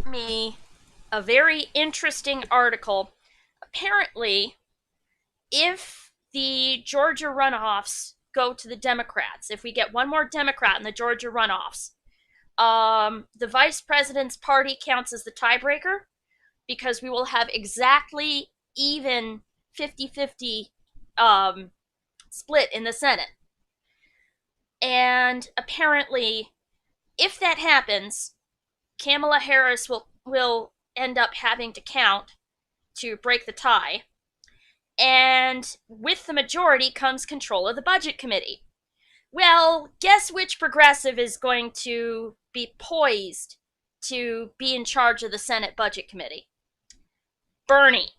me a very interesting article. Apparently, if the Georgia runoffs go to the Democrats, if we get one more Democrat in the Georgia runoffs, the vice president's party counts as the tiebreaker because we will have exactly even 50-50 split in the Senate. And apparently, if that happens, Kamala Harris will end up having to count to break the tie. And with the majority comes control of the budget committee. Well, guess which progressive is going to be poised to be in charge of the Senate Budget Committee? Bernie.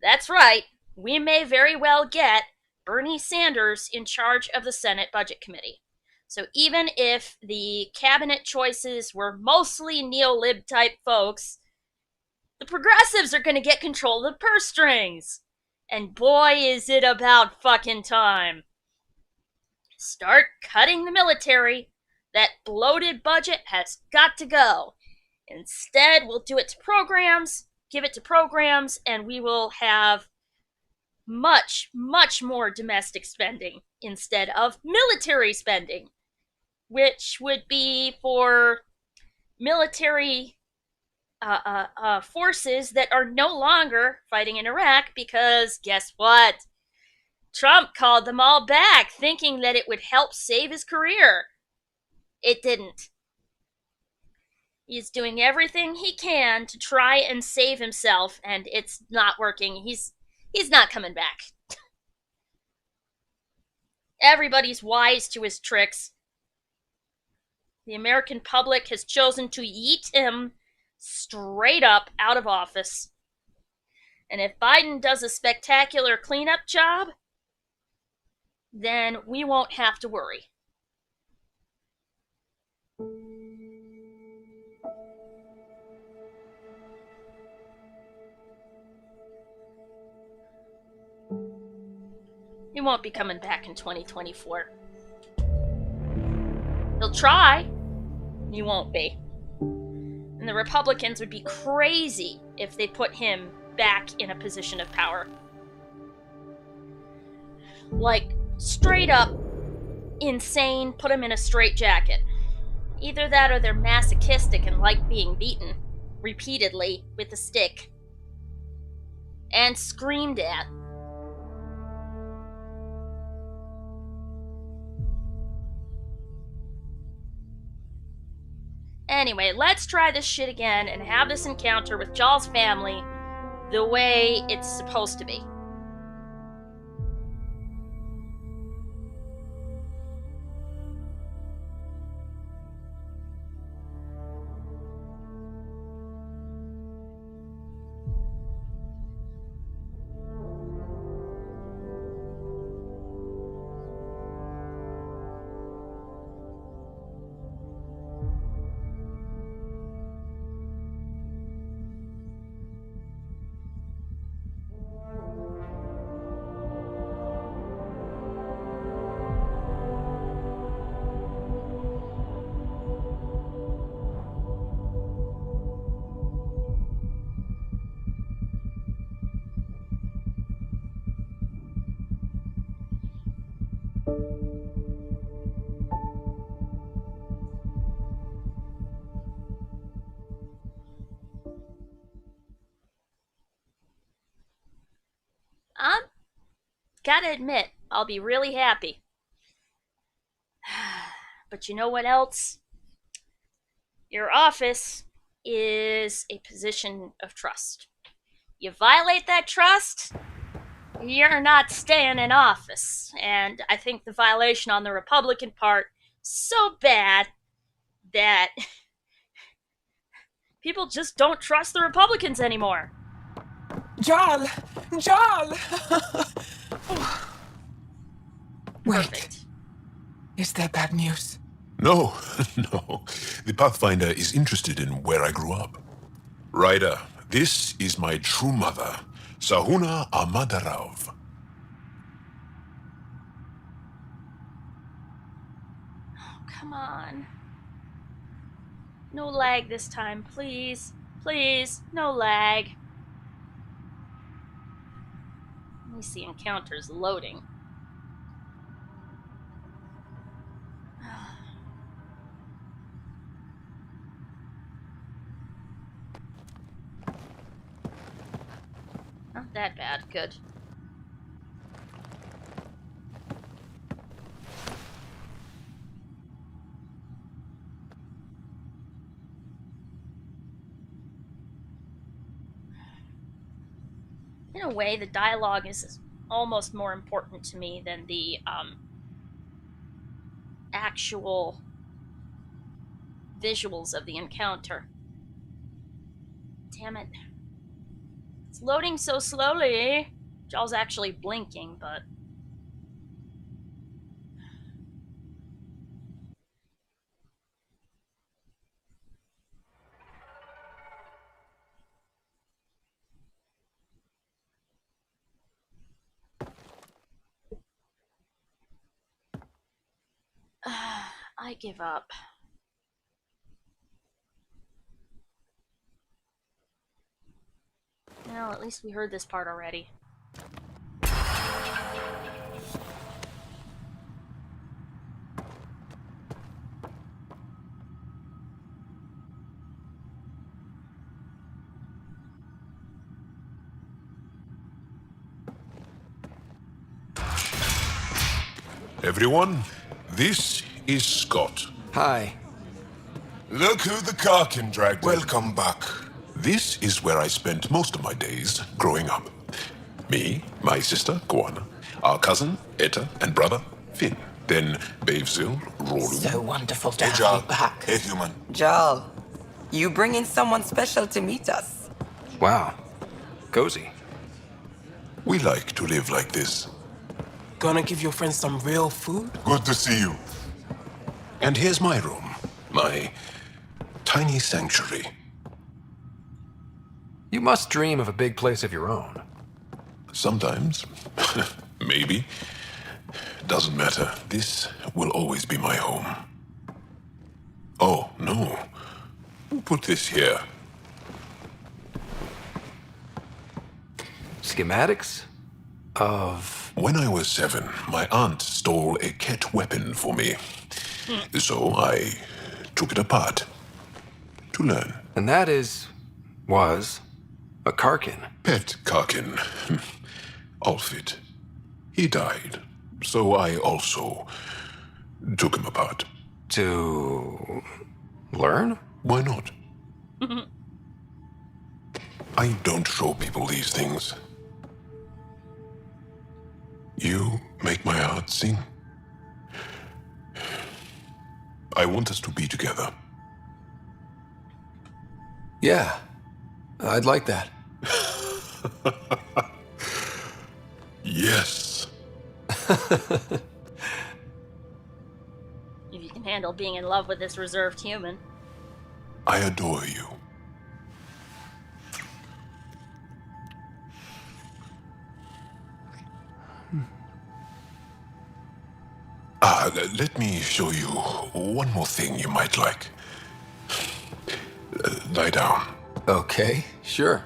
That's right. We may very well get Bernie Sanders in charge of the Senate Budget Committee. So even if the cabinet choices were mostly neo-lib type folks, the progressives are going to get control of the purse strings. And boy, is it about fucking time. Start cutting the military. That bloated budget has got to go. Instead, we'll do it to programs, give it to programs, and we will have much, much more domestic spending instead of military spending, which would be for military forces that are no longer fighting in Iraq because guess what? Trump called them all back, thinking that it would help save his career. It didn't. He's doing everything he can to try and save himself, and it's not working. He's not coming back. Everybody's wise to his tricks. The American public has chosen to yeet him straight up out of office. And if Biden does a spectacular cleanup job, then we won't have to worry. He won't be coming back in 2024. He'll try. He won't be. And the Republicans would be crazy if they put him back in a position of power. Like, straight up insane, put him in a straitjacket. Either that or they're masochistic and like being beaten repeatedly with a stick and screamed at. Anyway, let's try this shit again and have this encounter with Jaw's family the way it's supposed to be. I'm gotta admit, I'll be really happy. But you know what else? Your office is a position of trust. You violate that trust, you're not staying in office. And I think the violation on the Republican part is so bad that people just don't trust the Republicans anymore. Jarl! Jarl! Wait, Perfect. is that bad news? No, no. The Pathfinder is interested in where I grew up. Ryder, this is my true mother, Sahuna Amadarov. Come on. No lag this time, please. Please, no lag. Let me see encounters loading. Not that bad. Good. In a way, the dialogue is almost more important to me than the actual visuals of the encounter. Damn it. It's loading so slowly. Jaw's actually blinking, but... I give up. Well, at least we heard this part already. Everyone, this is Scott. Hi. Look who the car can drag. Welcome back. This is where I spent most of my days growing up. Me, my sister, Koana, our cousin, Etta, and brother, Finn. Then Bavesville, Rolu. So wonderful to Hey, have Jarl. you back. Hey, human. Jarl, you bring in someone special to meet us. Wow. Cozy. We like to live like this. Gonna give your friends some real food? Good to see you. And here's my room. My tiny sanctuary. You must dream of a big place of your own. Sometimes. Maybe. Doesn't matter. This will always be my home. Oh, no. Who put this here? Schematics? Of... When I was 7, my aunt stole a Ket weapon for me. So I took it apart. To learn. And that was a Karkin. Pet Karkin. Alfit. He died. So I also took him apart. To learn? Why not? I don't show people these things. You make my heart sing. I want us to be together. Yeah. I'd like that. Yes. If you can handle being in love with this reserved human. I adore you. Let me show you one more thing you might like. Lie down. Okay, sure.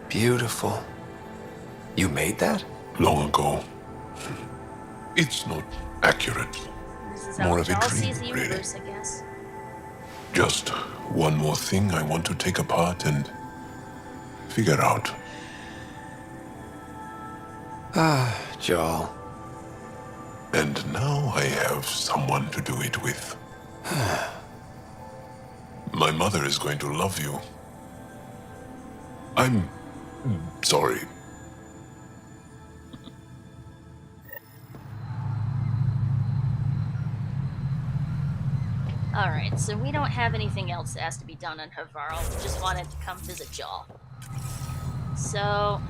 Beautiful. You made that? Long ago. It's not accurate. This is how More of a Jaw dream, sees the universe, I guess. Just one more thing I want to take apart and figure out. Jal. And now I have someone to do it with. My mother is going to love you. I'm sorry. Alright, so we don't have anything else that has to be done on Havarl. We just wanted to come visit Jaw. So...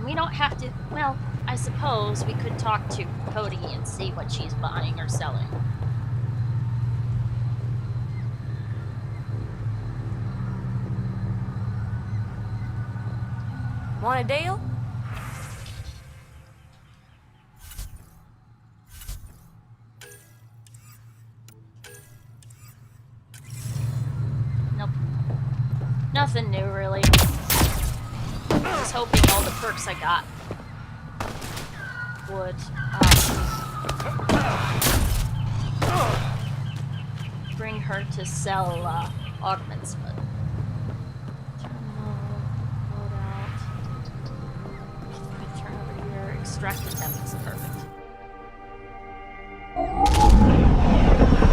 we don't have to... well, I suppose we could talk to Cody and see what she's buying or selling. Want a deal? Nope. Nothing new, really. I was hoping all the perks I got would bring her to sell augments, but load out. Turn over here. Extract attempts. Perfect.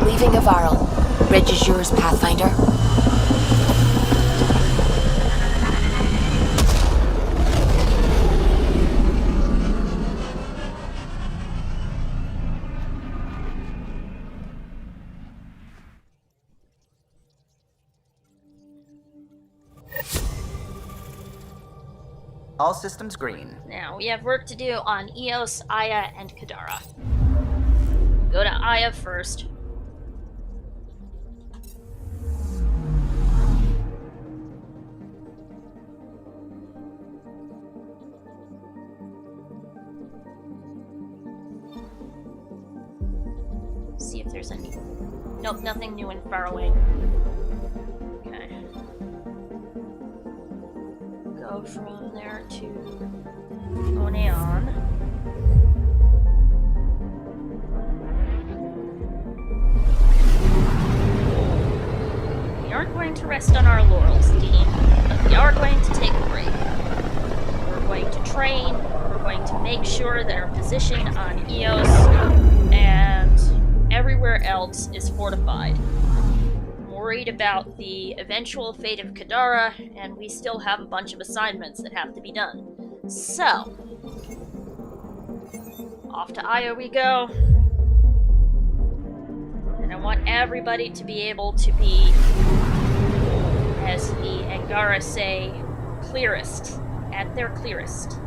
Leaving a viral. Reg is yours, Pathfinder. All systems green. Now, we have work to do on Eos, Aya, and Kadara. Go to Aya first. See if there's any... Nope, nothing new in Faraway. Okay. Go from there to Oneon. We aren't going to rest on our laurels, Dean, but we are going to take a break. We're going to train, we're going to make sure that our position on Eos and everywhere else is fortified. I'm worried about the eventual fate of Kadara, and we still have a bunch of assignments that have to be done. So, off to Aya we go. And I want everybody to be able to be, as the Angara say, clearest, at their clearest.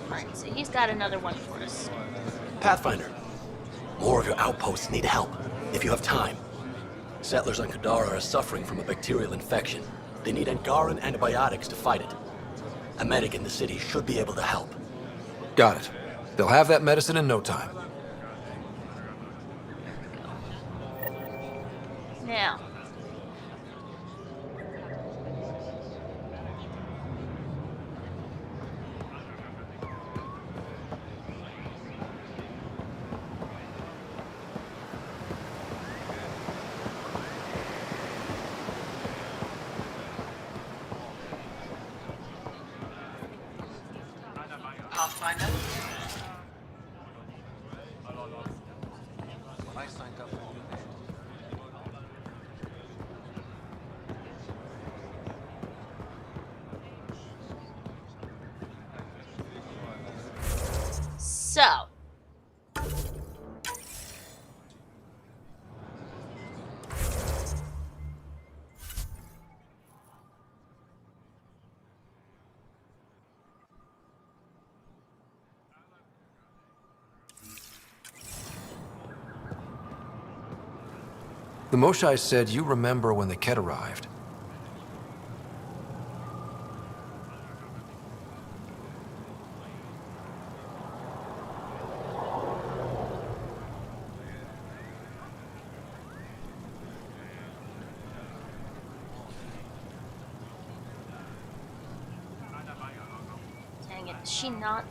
Alright, so he's got another one for us. Pathfinder, more of your outposts need help, if you have time. Settlers on Kadara are suffering from a bacterial infection. They need Angaran antibiotics to fight it. A medic in the city should be able to help. Got it. They'll have that medicine in no time. Now. Pathfinder? So. The Moshai said you remember when the Ket arrived. Dang it, is she not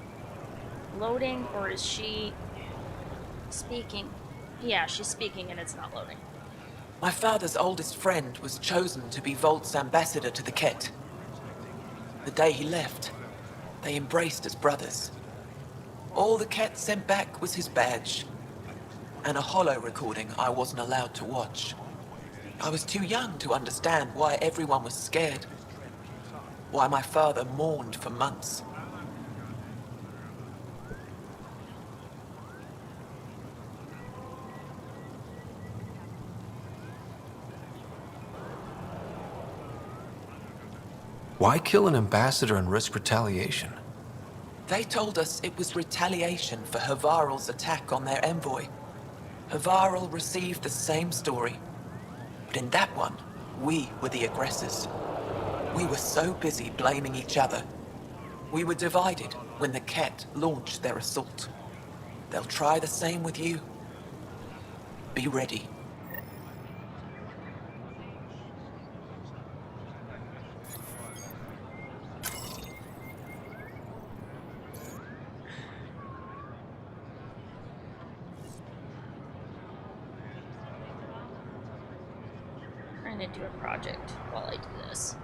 loading, or is she speaking? Yeah, she's speaking and it's not loading. My father's oldest friend was chosen to be Volt's ambassador to the Ket. The day he left, they embraced as brothers. All the Ket sent back was his badge, and a holo recording I wasn't allowed to watch. I was too young to understand why everyone was scared, why my father mourned for months. Why kill an ambassador and risk retaliation? They told us it was retaliation for Havarl's attack on their envoy. Havarl received the same story, but in that one, we were the aggressors. We were so busy blaming each other. We were divided when the Ket launched their assault. They'll try the same with you. Be ready. I'm trying to do a project while I do this.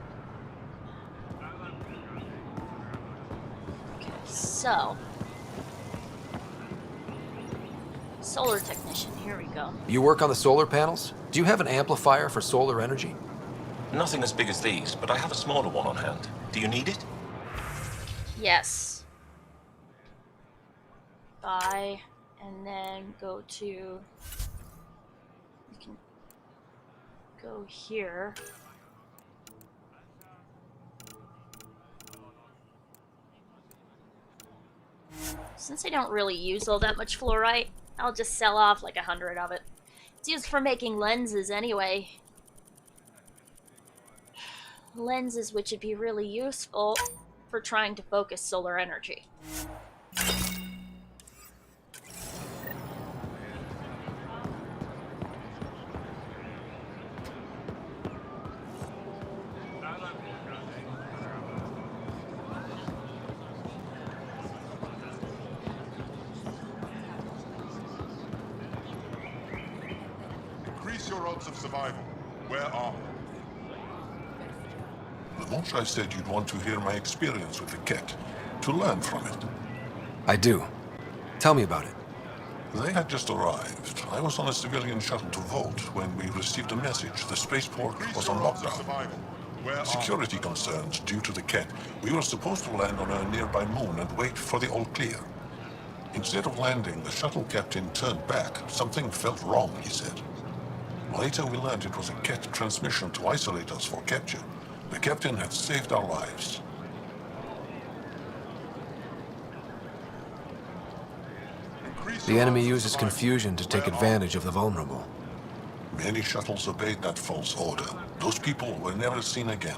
Okay, so solar technician, here we go. You work on the solar panels? Do you have an amplifier for solar energy? Nothing as big as these, but I have a smaller one on hand. Do you need it? Yes. Buy, and then go to, you can go here. Since I don't really use all that much fluorite, I'll just sell off like 100 of it. It's used for making lenses anyway. Lenses which would be really useful for trying to focus solar energy. Increase your odds of survival. Wear armor. The Moshae said you'd want to hear my experience with the Ket, to learn from it. I do. Tell me about it. They had just arrived. I was on a civilian shuttle to Volt when we received a message. The spaceport was on lockdown. Security concerns due to the Ket. We were supposed to land on a nearby moon and wait for the all clear. Instead of landing, the shuttle captain turned back. Something felt wrong, he said. Later we learned it was a Ket transmission to isolate us for capture. The captain had saved our lives. The enemy uses confusion to take advantage of the vulnerable. Many shuttles obeyed that false order. Those people were never seen again.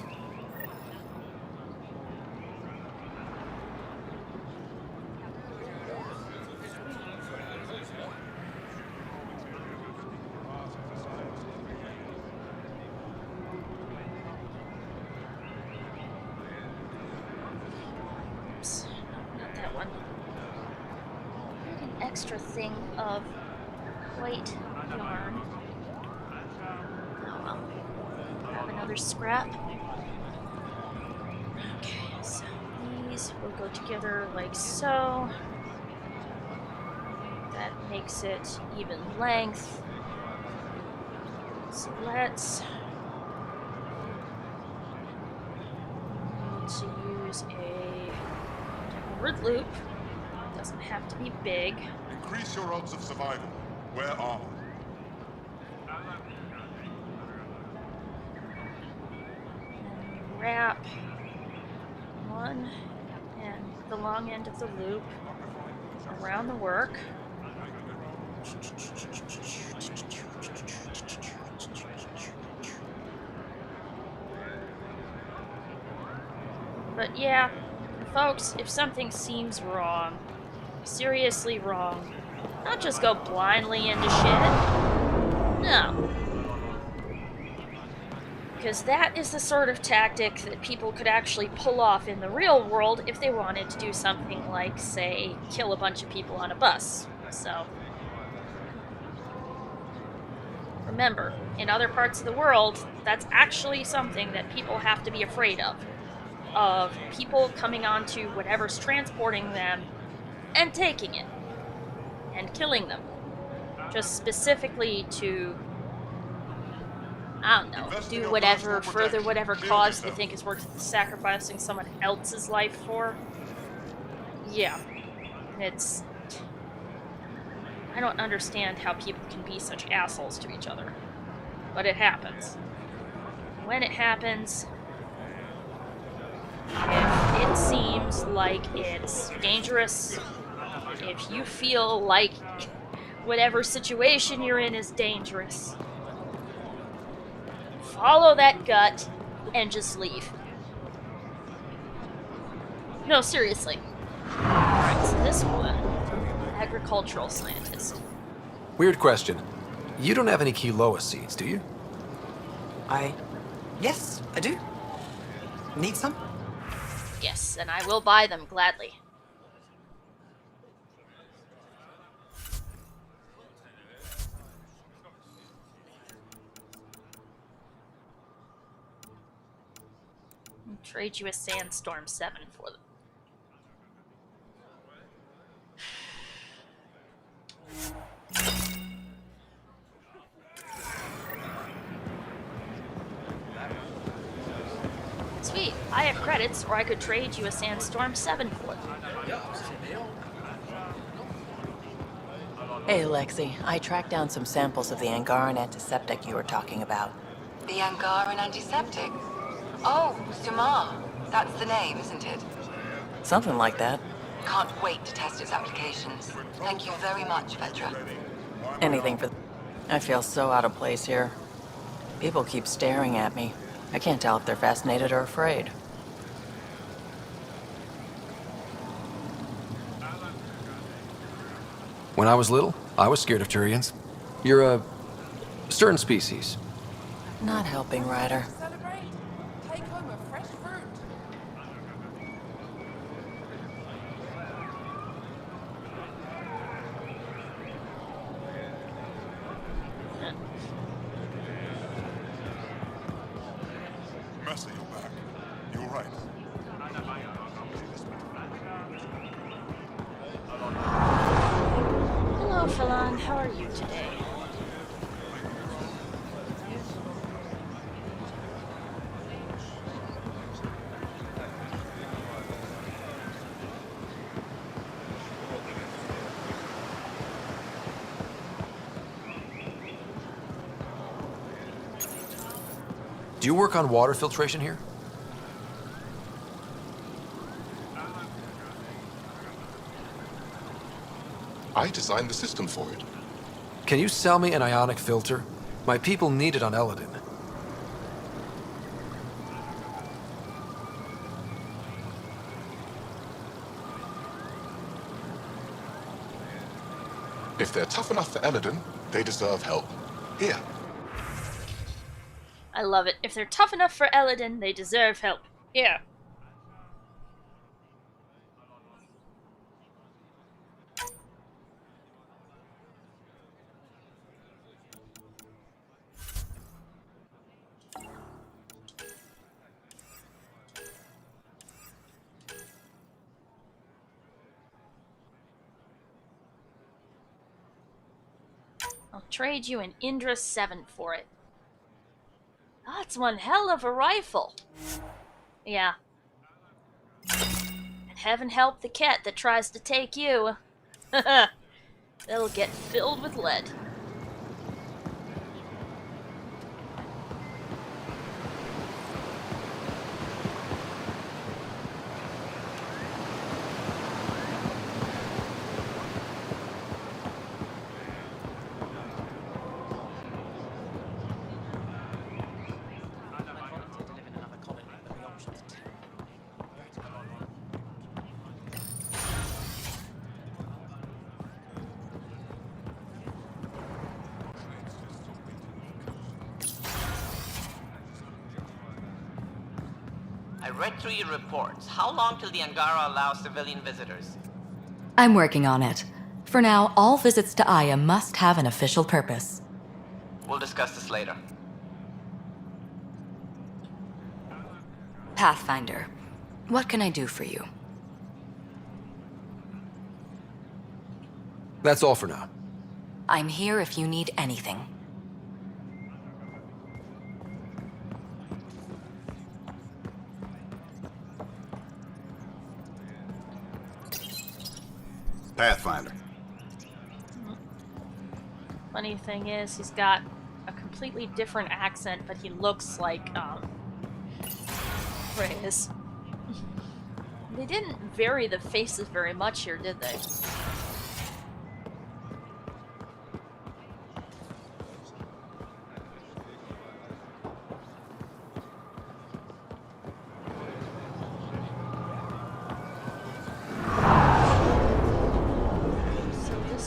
Oops, not that one. I need an extra thing of white yarn. Oh well. Grab another scrap. Okay, so these will go together like so. That makes it even length. So let's need to use a downward loop. Doesn't have to be big. Increase your odds of survival. Wear armor. And wrap one and the long end of the loop around the work. But yeah, folks, if something seems wrong, seriously wrong, don't just go blindly into shit. No. Because that is the sort of tactic that people could actually pull off in the real world if they wanted to do something like, say, kill a bunch of people on a bus. So, remember, in other parts of the world, that's actually something that people have to be afraid of people coming onto whatever's transporting them and taking it and killing them. Just specifically to, I don't know, do whatever, further whatever cause they think is worth sacrificing someone else's life for. Yeah. It's... I don't understand how people can be such assholes to each other. But it happens. When it happens, if it seems like it's dangerous, if you feel like whatever situation you're in is dangerous, follow that gut and just leave. No, seriously. Alright, so this one, agricultural scientist. Weird question. You don't have any Quinoa seeds, do you? Yes, I do. Need some? Yes, and I will buy them gladly. I'll trade you a Sandstorm 7 for them. Sweet, I have credits, or I could trade you a Sandstorm 7 for them. Hey, Lexi. I tracked down some samples of the Angaran antiseptic you were talking about. The Angaran antiseptic? Oh, Sumar. That's the name, isn't it? Something like that. Can't wait to test its applications. Thank you very much, Vetra. Anything for... I feel so out of place here. People keep staring at me. I can't tell if they're fascinated or afraid. When I was little, I was scared of Turians. You're a stern species. Not helping, Ryder. Celebrate. Take home a fresh fruit. Mercer, you're back. You all right? Hello, Phalan. How are you today? Do you work on water filtration here? I designed the system for it. Can you sell me an ionic filter? My people need it on Eladin. If they're tough enough for Eladin, they deserve help. Here. I love it. If they're tough enough for Eladin, they deserve help. Yeah. I'll trade you an Indra 7 for it. That's one hell of a rifle. Yeah. And heaven help the cat that tries to take you. They'll get filled with lead. read through your reports. How long till the Angara allows civilian visitors? I'm working on it. For now, all visits to Aya must have an official purpose. We'll discuss this later. Pathfinder, what can I do for you? That's all for now. I'm here if you need anything. Pathfinder. Funny thing is, he's got a completely different accent, but he looks like, Reyes. They didn't vary the faces very much here, did they?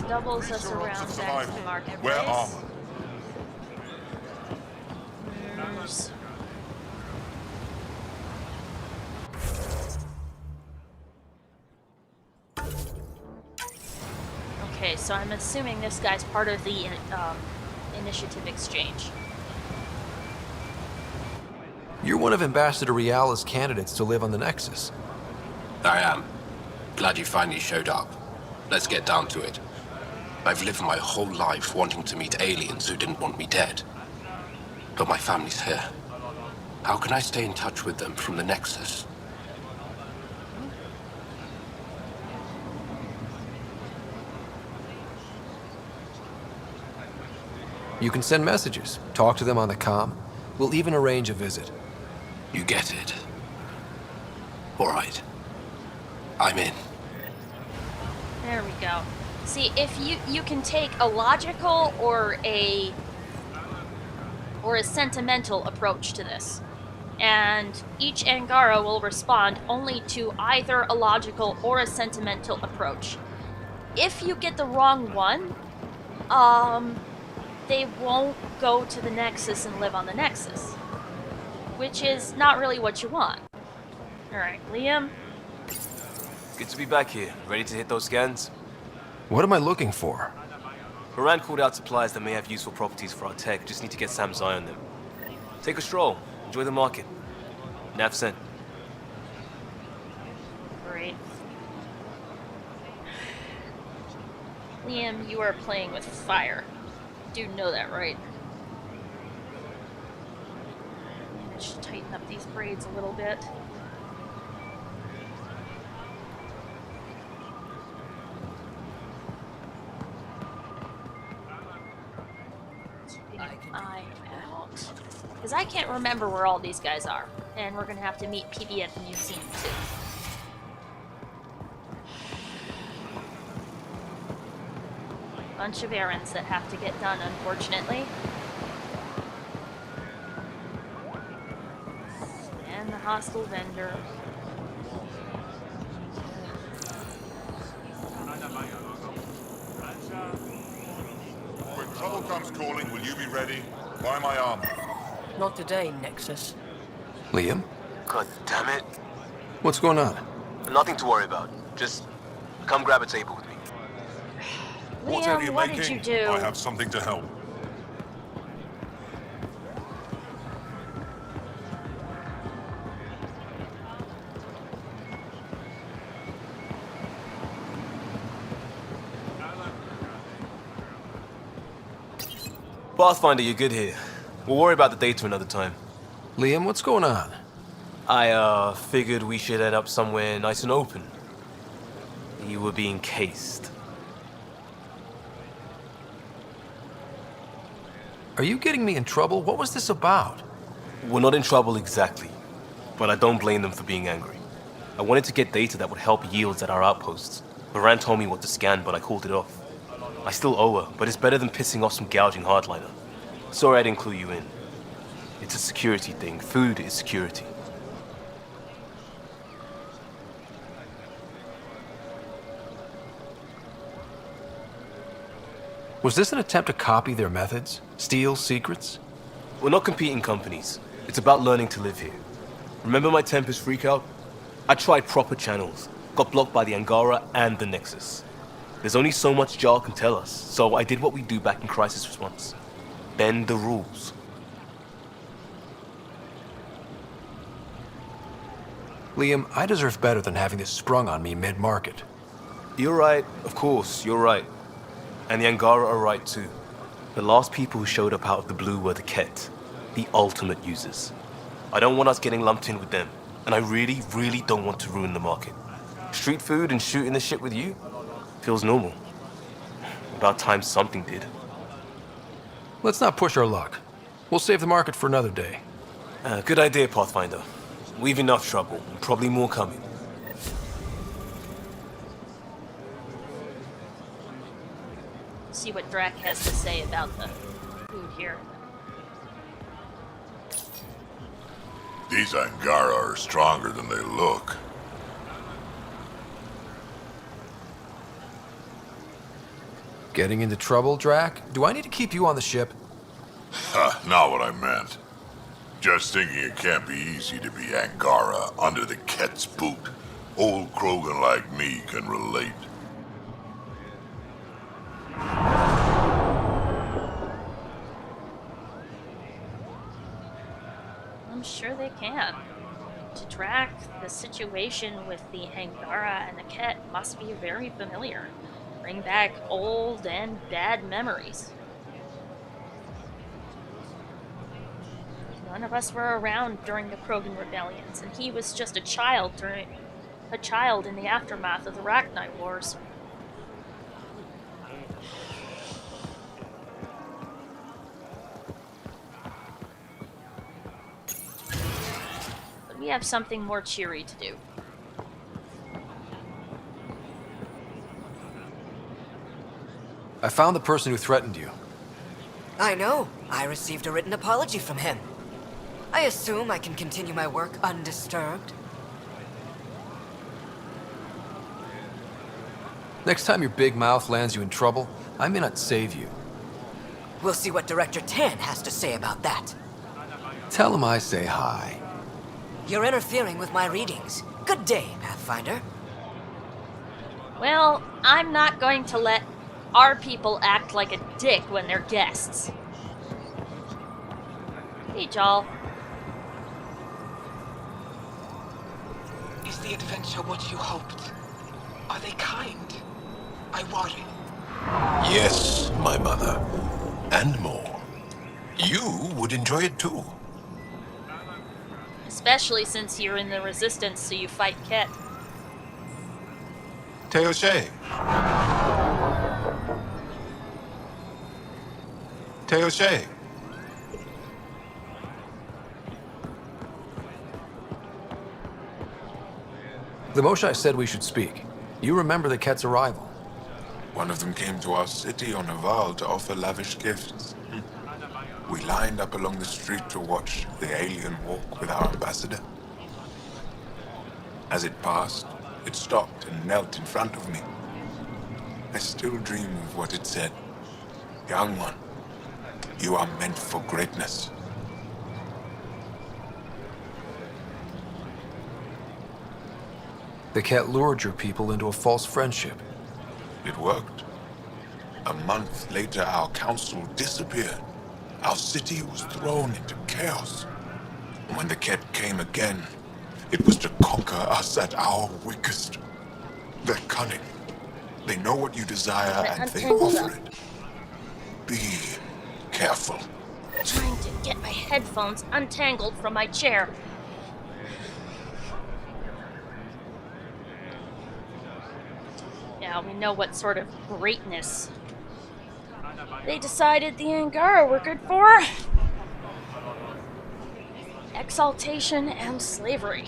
Doubles us around back to the marketplace. Wear armor. Okay, so I'm assuming this guy's part of the initiative exchange. You're one of Ambassador Riala's candidates to live on the Nexus. I am. Glad you finally showed up. Let's get down to it. I've lived my whole life wanting to meet aliens who didn't want me dead. But my family's here. How can I stay in touch with them from the Nexus? You can send messages, talk to them on the comm. We'll even arrange a visit. You get it. All right. I'm in. There we go. See, if you can take a logical or a sentimental approach to this, and each Angara will respond only to either a logical or a sentimental approach. If you get the wrong one, they won't go to the Nexus and live on the Nexus, which is not really what you want. All right, Liam. Good to be back here. Ready to hit those scans? What am I looking for? Moran called out supplies that may have useful properties for our tech. Just need to get Sam's eye on them. Take a stroll. Enjoy the market. Nav sent. Great. Liam, you are playing with fire. You do know that, right? I should tighten up these braids a little bit. Because I can't remember where all these guys are. And we're going to have to meet PB at the museum, too. Bunch of errands that have to get done, unfortunately. And the hostile vendor. When trouble comes calling, will you be ready? Buy my armor. Not today, Nexus. Liam? God damn it. What's going on? Nothing to worry about. Just come grab a table with me. Whatever Liam, you're what making, did you do? I have something to help. Pathfinder, you're good here. We'll worry about the data another time. Liam, what's going on? I, figured we should head up somewhere nice and open. You were being cased. Are you getting me in trouble? What was this about? We're not in trouble exactly, but I don't blame them for being angry. I wanted to get data that would help yields at our outposts. Moran told me what to scan, but I called it off. I still owe her, but it's better than pissing off some gouging hardliner. Sorry I didn't clue you in. It's a security thing. Food is security. Was this an attempt to copy their methods? Steal secrets? We're not competing companies. It's about learning to live here. Remember my Tempest freakout? I tried proper channels, got blocked by the Angara and the Nexus. There's only so much Jar can tell us, so I did what we do back in crisis response. Bend the rules. Liam, I deserve better than having this sprung on me mid-market. You're right, of course, you're right. And the Angara are right too. The last people who showed up out of the blue were the Ket, the ultimate users. I don't want us getting lumped in with them, and I really, really don't want to ruin the market. Street food and shooting the shit with you feels normal. About time something did. Let's not push our luck. We'll save the market for another day. Good idea, Pathfinder. We've enough trouble, and probably more coming. See what Drac has to say about the food here. These Angara are stronger than they look. Getting into trouble, Drac? Do I need to keep you on the ship? Ha, not what I meant. Just thinking it can't be easy to be Angara under the Ket's boot. Old Krogan like me can relate. I'm sure they can. To Drac, the situation with the Angara and the Ket must be very familiar. Bring back old and bad memories. None of us were around during the Krogan rebellions, and he was just a child in the aftermath of the Rachni Wars. But we have something more cheery to do. I found the person who threatened you. I know. I received a written apology from him. I assume I can continue my work undisturbed. Next time your big mouth lands you in trouble, I may not save you. We'll see what Director Tan has to say about that. Tell him I say hi. You're interfering with my readings. Good day, Pathfinder. Well, I'm not going to let our people act like a dick when they're guests. Hey, Jal. Is the adventure what you hoped? Are they kind? I worry. Yes, my mother. And more. You would enjoy it too. Especially since you're in the Resistance, so you fight Ket. Teoshe. Teoshe. The Moshai said we should speak. You remember the Ket's arrival. One of them came to our city on a vow to offer lavish gifts. We lined up along the street to watch the alien walk with our ambassador. As it passed, it stopped and knelt in front of me. I still dream of what it said. Young one, you are meant for greatness. The Ket lured your people into a false friendship. It worked. A month later, our council disappeared. Our city was thrown into chaos. And when the Ket came again, it was to conquer us at our weakest. They're cunning. They know what you desire and they offer it. Be careful. I'm trying to get my headphones untangled from my chair. Now we know what sort of greatness they decided the Angara were good for. Exaltation and slavery.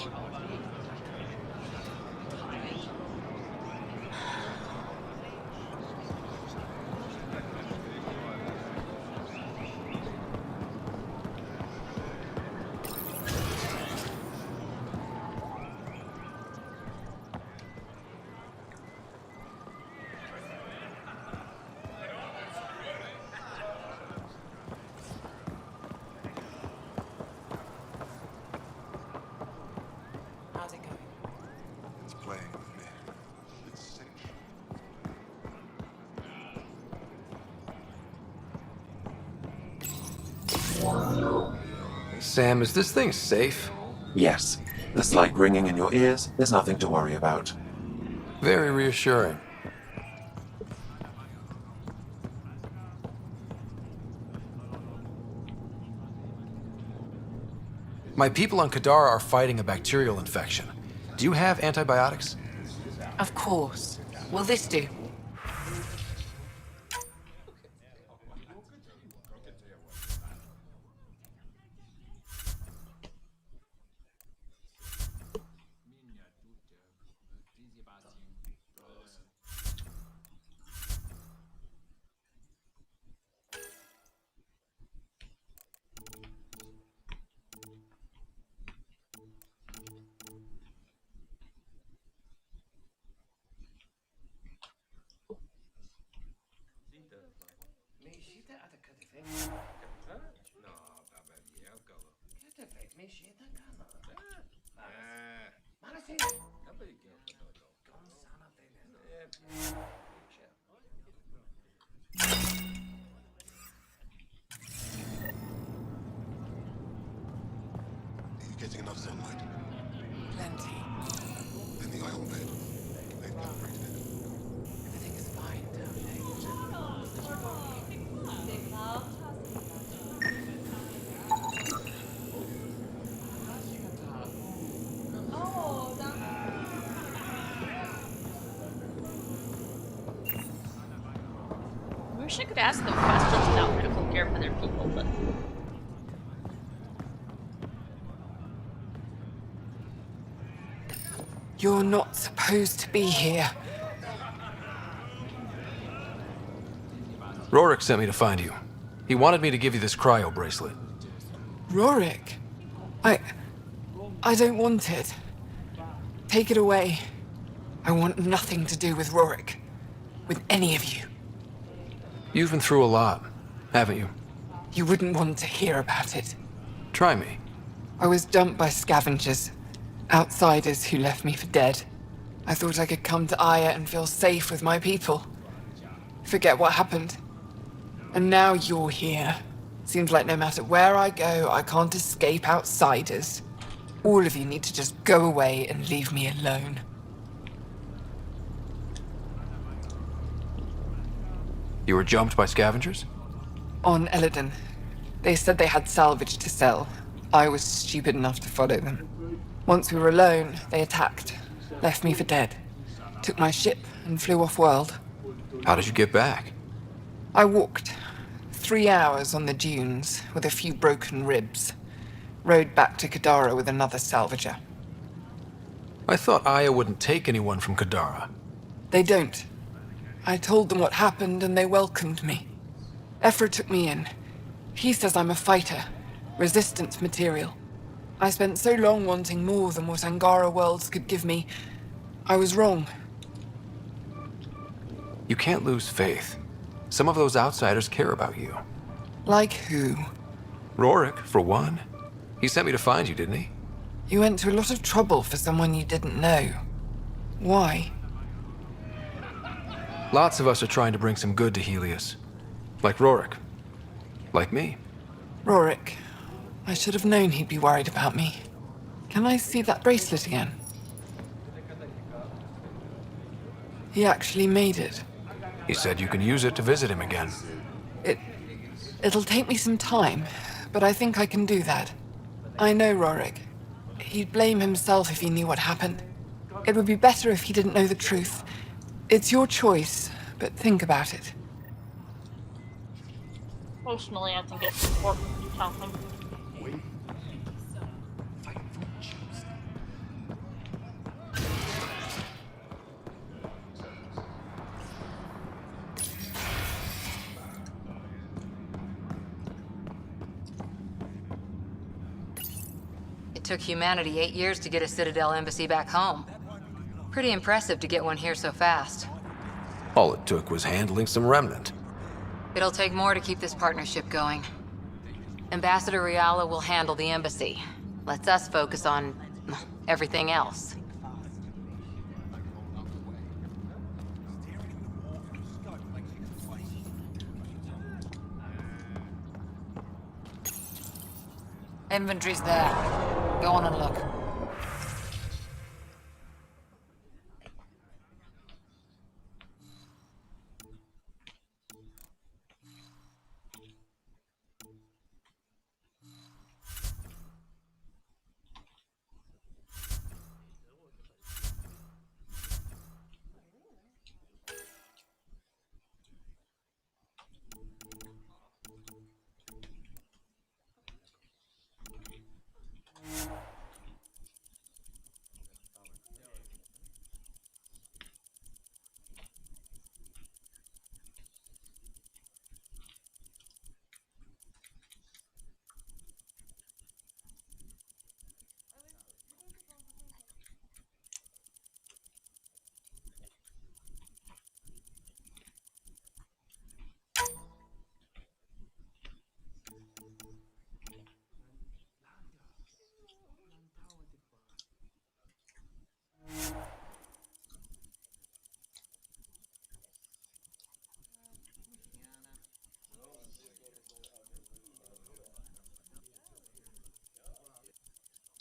Sam, is this thing safe? Yes. The slight ringing in your ears is nothing to worry about. Very reassuring. My people on Kadara are fighting a bacterial infection. Do you have antibiotics? Of course. Will this do? Getting enough sunlight. Plenty. Then the ion bed. They've perforated it. Everything is fine down there. I wish I could ask them questions about medical care for their people, but... You're not supposed to be here. Rorik sent me to find you. He wanted me to give you this cryo bracelet. Rorik? I don't want it. Take it away. I want nothing to do with Rorik. With any of you. You've been through a lot, haven't you? You wouldn't want to hear about it. Try me. I was dumped by scavengers. Outsiders who left me for dead. I thought I could come to Aya and feel safe with my people. Forget what happened. And now you're here. Seems like no matter where I go, I can't escape outsiders. All of you need to just go away and leave me alone. You were jumped by scavengers? On Eladon. They said they had salvage to sell. I was stupid enough to follow them. Once we were alone, they attacked. Left me for dead. Took my ship and flew off-world. How did you get back? I walked. 3 hours on the dunes with a few broken ribs. Rode back to Kadara with another salvager. I thought Aya wouldn't take anyone from Kadara. They don't. I told them what happened and they welcomed me. Ephra took me in. He says I'm a fighter. Resistance material. I spent so long wanting more than what Angara worlds could give me. I was wrong. You can't lose faith. Some of those outsiders care about you. Like who? Rorik, for one. He sent me to find you, didn't he? You went to a lot of trouble for someone you didn't know. Why? Lots of us are trying to bring some good to Helios. Like Rorik. Like me. Rorik. I should have known he'd be worried about me. Can I see that bracelet again? He actually made it. He said you can use it to visit him again. It'll take me some time, but I think I can do that. I know Rorik. He'd blame himself if he knew what happened. It would be better if he didn't know the truth. It's your choice, but think about it. Personally, I think it's important to tell him. It took humanity 8 years to get a Citadel embassy back home. Pretty impressive to get one here so fast. All it took was handling some remnant. It'll take more to keep this partnership going. Ambassador Riala will handle the embassy. Lets us focus on everything else. Inventory's there. Go on and look.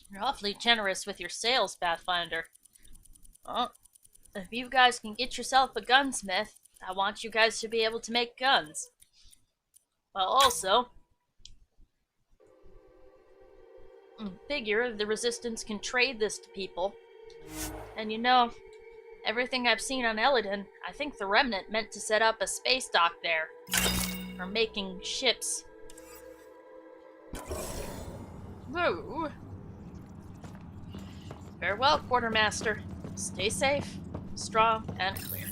You're awfully generous with your sales, Pathfinder. Well, if you guys can get yourself a gunsmith, I want you guys to be able to make guns. Well, also, figure the Resistance can trade this to people. And you know, everything I've seen on Elodin, I think the Remnant meant to set up a space dock there. For making ships. Whoa. Farewell, Quartermaster. Stay safe, strong, and clear.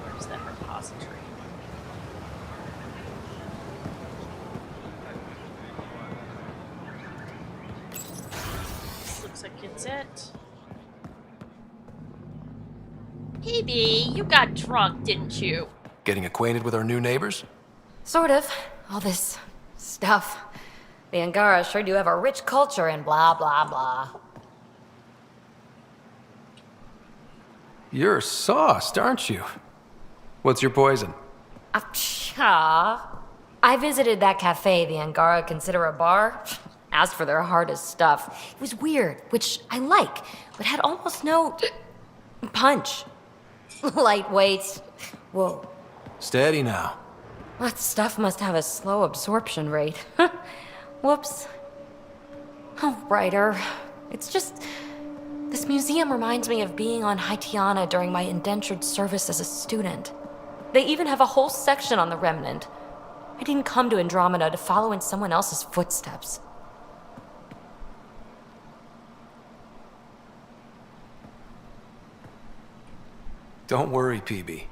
Where's that repository? This looks like it's it. PB, you got drunk, didn't you? Getting acquainted with our new neighbors? Sort of. All this stuff. The Angara sure do have a rich culture and blah, blah, blah. You're sauced, aren't you? What's your poison? I visited that cafe the Angara consider a bar. Asked for their hardest stuff. It was weird, which I like, but had almost no punch. Lightweight. Whoa. Steady now. That stuff must have a slow absorption rate. Whoops. Oh, Ryder. It's just... This museum reminds me of being on Haitiana during my indentured service as a student. They even have a whole section on the Remnant. I didn't come to Andromeda to follow in someone else's footsteps. Don't worry, PB.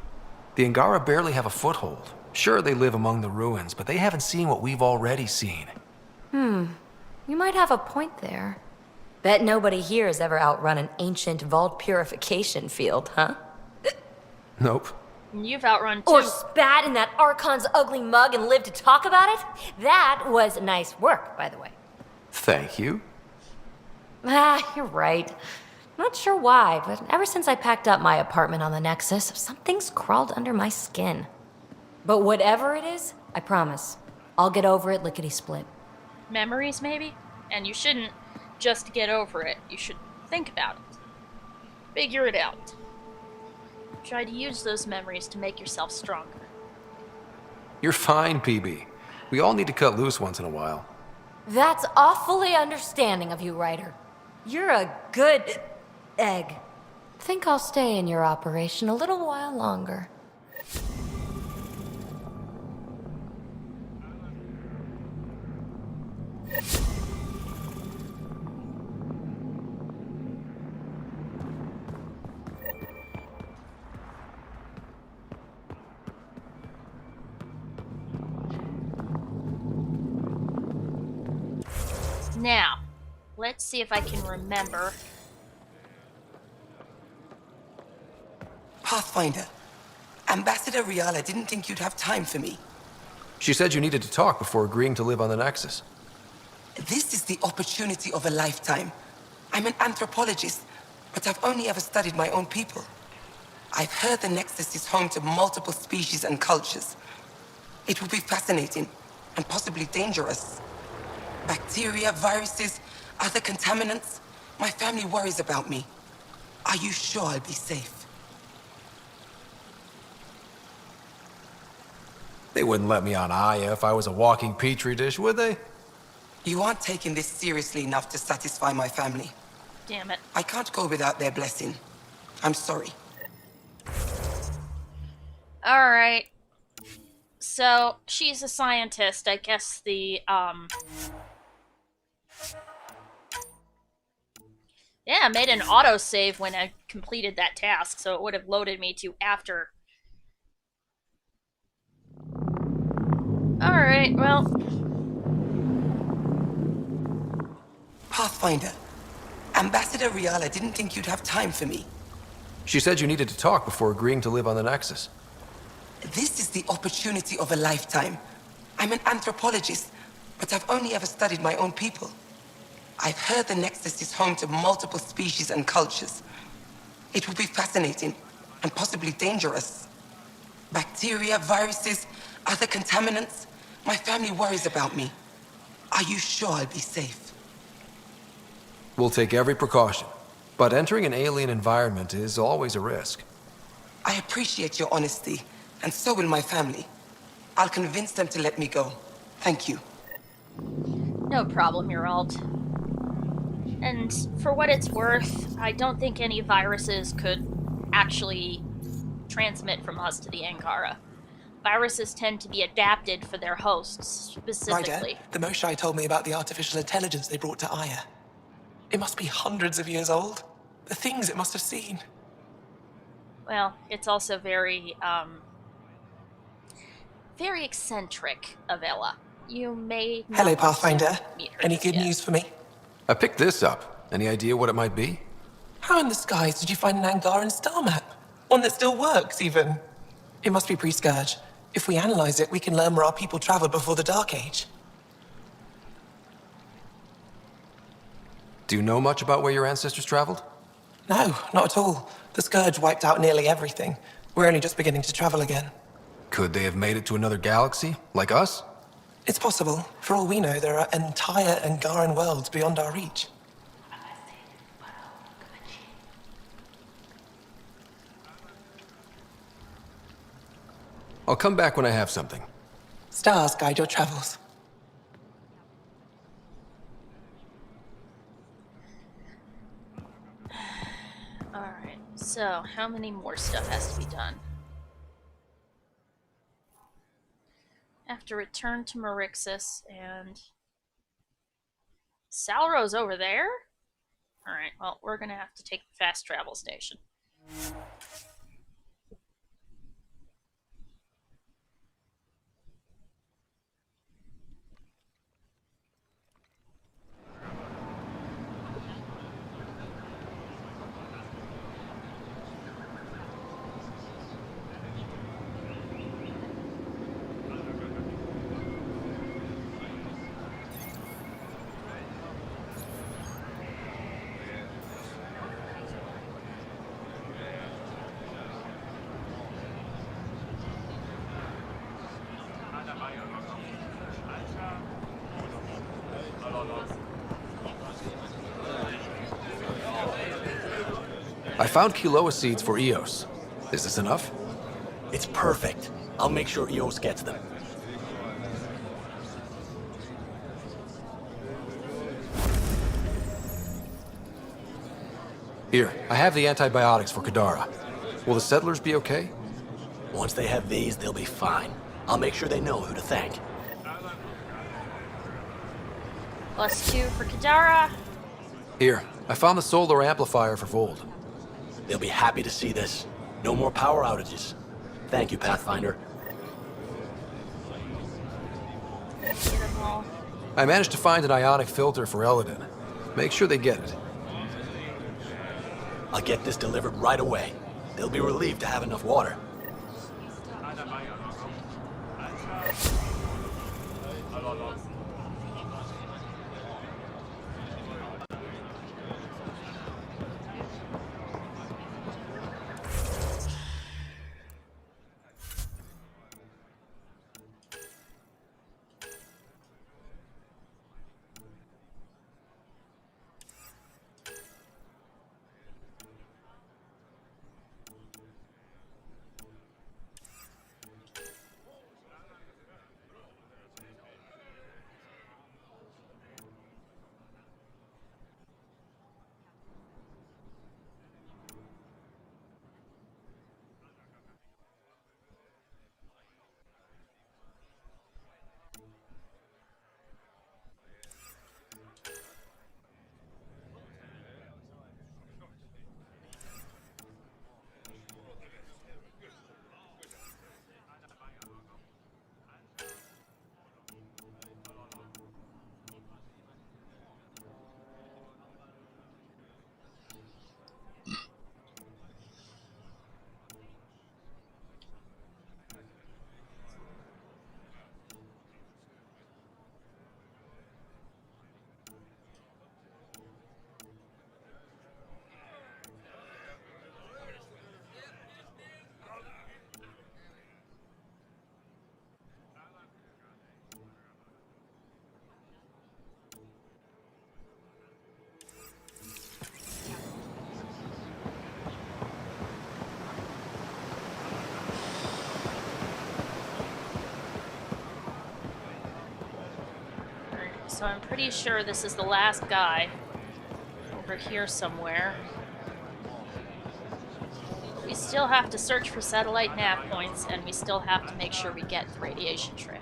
The Angara barely have a foothold. Sure, they live among the ruins, but they haven't seen what we've already seen. You might have a point there. Bet nobody here has ever outrun an ancient vault purification field, huh? Nope. You've outrun two. Or spat in that Archon's ugly mug and lived to talk about it? That was nice work, by the way. Thank you. You're right. Not sure why, but ever since I packed up my apartment on the Nexus, something's crawled under my skin. But whatever it is, I promise, I'll get over it lickety-split. Memories, maybe? And you shouldn't just get over it. You should think about it. Figure it out. Try to use those memories to make yourself stronger. You're fine, PB. We all need to cut loose once in a while. That's awfully understanding of you, Ryder. You're a good egg. Think I'll stay in your operation a little while longer. Now, let's see if I can remember. Pathfinder, Ambassador Riala didn't think you'd have time for me. She said you needed to talk before agreeing to live on the Nexus. This is the opportunity of a lifetime. I'm an anthropologist, but I've only ever studied my own people. I've heard the Nexus is home to multiple species and cultures. It will be fascinating and possibly dangerous. Bacteria, viruses, other contaminants. My family worries about me. Are you sure I'll be safe? They wouldn't let me on Aya if I was a walking petri dish, would they? You aren't taking this seriously enough to satisfy my family. Damn it. I can't go without their blessing. I'm sorry. Alright. So, she's a scientist. I guess the, yeah, I made an autosave when I completed that task, so it would have loaded me to after. Alright, well. Pathfinder, Ambassador Riala didn't think you'd have time for me. She said you needed to talk before agreeing to live on the Nexus. This is the opportunity of a lifetime. I'm an anthropologist, but I've only ever studied my own people. I've heard the Nexus is home to multiple species and cultures. It will be fascinating and possibly dangerous. Bacteria, viruses, other contaminants. My family worries about me. Are you sure I'll be safe? We'll take every precaution, but entering an alien environment is always a risk. I appreciate your honesty, and so will my family. I'll convince them to let me go. Thank you. No problem, Geralt. And for what it's worth, I don't think any viruses could actually transmit from us to the Angara. Viruses tend to be adapted for their hosts, specifically. Ryder, the Moshai told me about the artificial intelligence they brought to Aya. It must be hundreds of years old. The things it must have seen. Well, it's also very, very eccentric of Ella. You may not Hello, want to Pathfinder. meet her Any just good yet. news for me? I picked this up. Any idea what it might be? How in the skies did you find an Angaran star map? One that still works, even. It must be pre-Scourge. If we analyze it, we can learn where our people traveled before the Dark Age. Do you know much about where your ancestors traveled? No, not at all. The Scourge wiped out nearly everything. We're only just beginning to travel again. Could they have made it to another galaxy, like us? It's possible. For all we know, there are entire Angaran worlds beyond our reach. I'll come back when I have something. Stars guide your travels. Alright, so how many more stuff has to be done? Have to return to Marixus, and Salro's over there? Alright, well, we're gonna have to take the fast travel station. I found Kiloa seeds for Eos. Is this enough? It's perfect. I'll make sure Eos gets them. Here, I have the antibiotics for Kadara. Will the settlers be okay? Once they have these, they'll be fine. I'll make sure they know who to thank. +2 for Kadara. Here, I found the solar amplifier for Vold. They'll be happy to see this. No more power outages. Thank you, Pathfinder. Get them all. I managed to find an ionic filter for Eladin. Make sure they get it. I'll get this delivered right away. They'll be relieved to have enough water. So I'm pretty sure this is the last guy over here somewhere. We still have to search for satellite nav points, and we still have to make sure we get the radiation trail.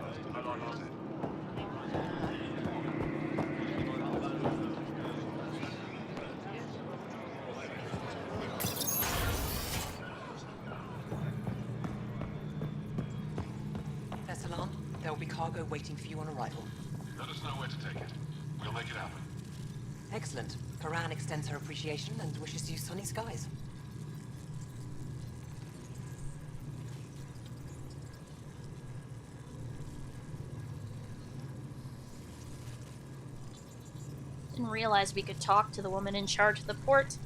Thessalon, there will be cargo waiting for you on arrival. Let us know where to take it. We'll make it happen. Excellent. Paran extends her appreciation and wishes you sunny skies. Didn't realize we could talk to the woman in charge of the port.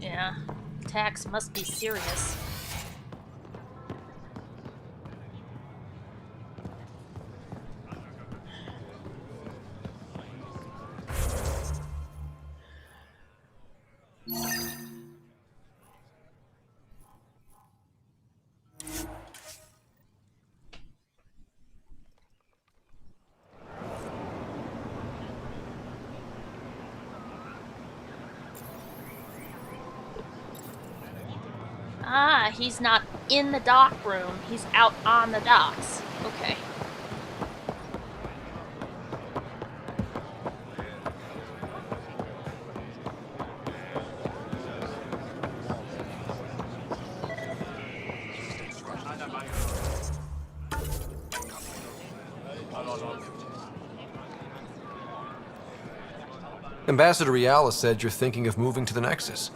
Yeah, attacks must be serious. Ah, he's not in the dock room. He's out on the docks. Okay. Ambassador Riala said you're thinking of moving to the Nexus.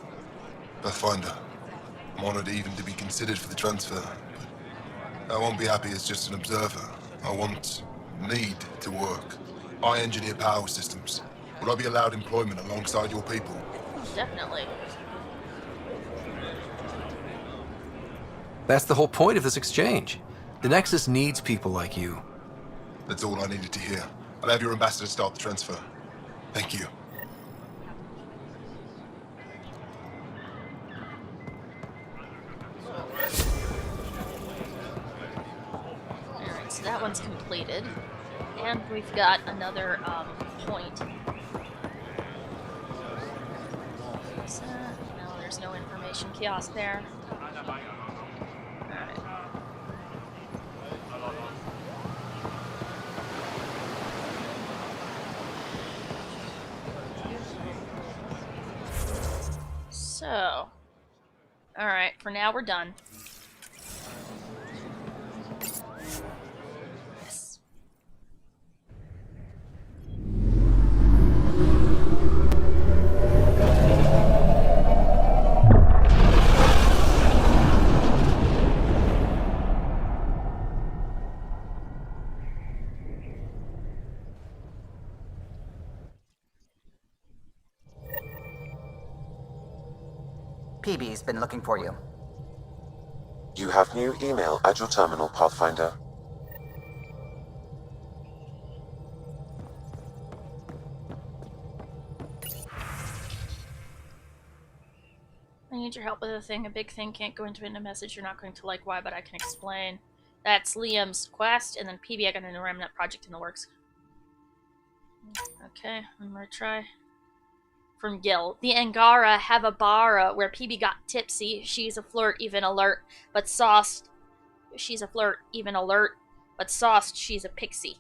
Pathfinder. I'm honored even to be considered for the transfer. But I won't be happy as just an observer. Need to work. I engineer power systems. Will I be allowed employment alongside your people? Definitely. That's the whole point of this exchange. The Nexus needs people like you. That's all I needed to hear. I'll have your ambassador start the transfer. Thank you. Alright, so that one's completed. And we've got another point. So, no, there's no information kiosk there. Alright. So, alright, for now we're done. Yes. PB's been looking for you. You have new email at your terminal, Pathfinder. I need your help with a thing. A big thing can't go into a message. You're not going to like why, but I can explain. That's Liam's quest, and then PB, I got a new remnant project in the works. Okay, I'm gonna try. From Gil. The Angara have a bar where PB got tipsy. She's a flirt, even alert, but sauced. She's a flirt, even alert, but sauced. She's a pixie.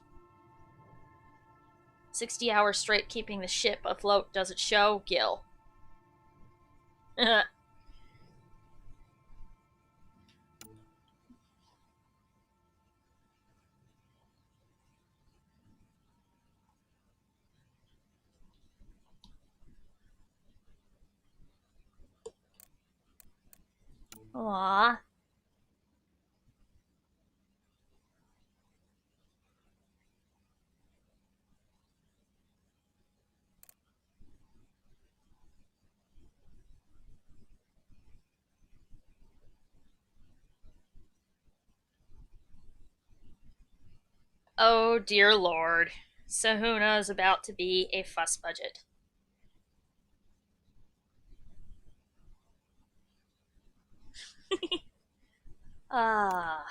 60 hours straight keeping the ship afloat. Does it show? Gil. Aww. Oh dear lord. Sahuna is about to be a fuss budget. Ah.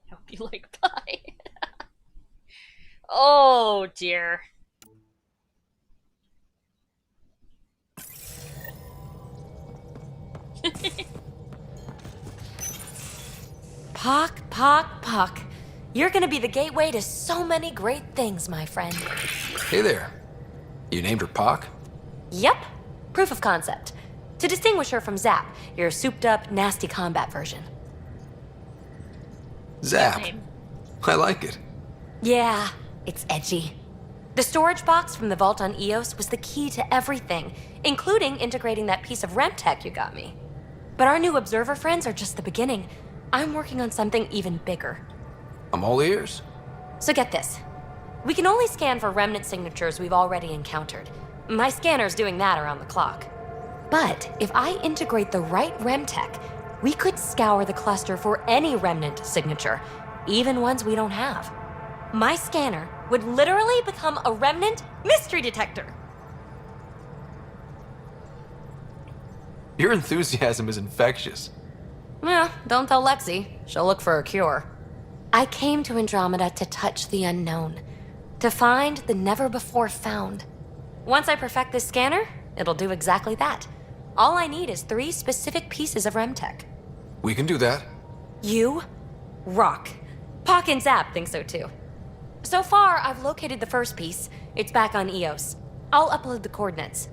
Hope you like pie. Oh dear. Pock, Pock, Pock. You're gonna be the gateway to so many great things, my friend. Hey there. You named her Pac? Yep. Proof of concept. To distinguish her from Zap, your souped-up, nasty combat version. Zap. I like it. Yeah, it's edgy. The storage box from the vault on Eos was the key to everything, including integrating that piece of REM tech you got me. But our new observer friends are just the beginning. I'm working on something even bigger. I'm all ears. So get this. We can only scan for remnant signatures we've already encountered. My scanner's doing that around the clock. But if I integrate the right REM tech, we could scour the cluster for any remnant signature, even ones we don't have. My scanner would literally become a remnant mystery detector. Your enthusiasm is infectious. Yeah, don't tell Lexi. She'll look for a cure. I came to Andromeda to touch the unknown, to find the never-before-found. Once I perfect this scanner, it'll do exactly that. All I need is 3 specific pieces of REMTech. We can do that. You rock. Pock and Zap think so too. So far, I've located the first piece. It's back on Eos. I'll upload the coordinates.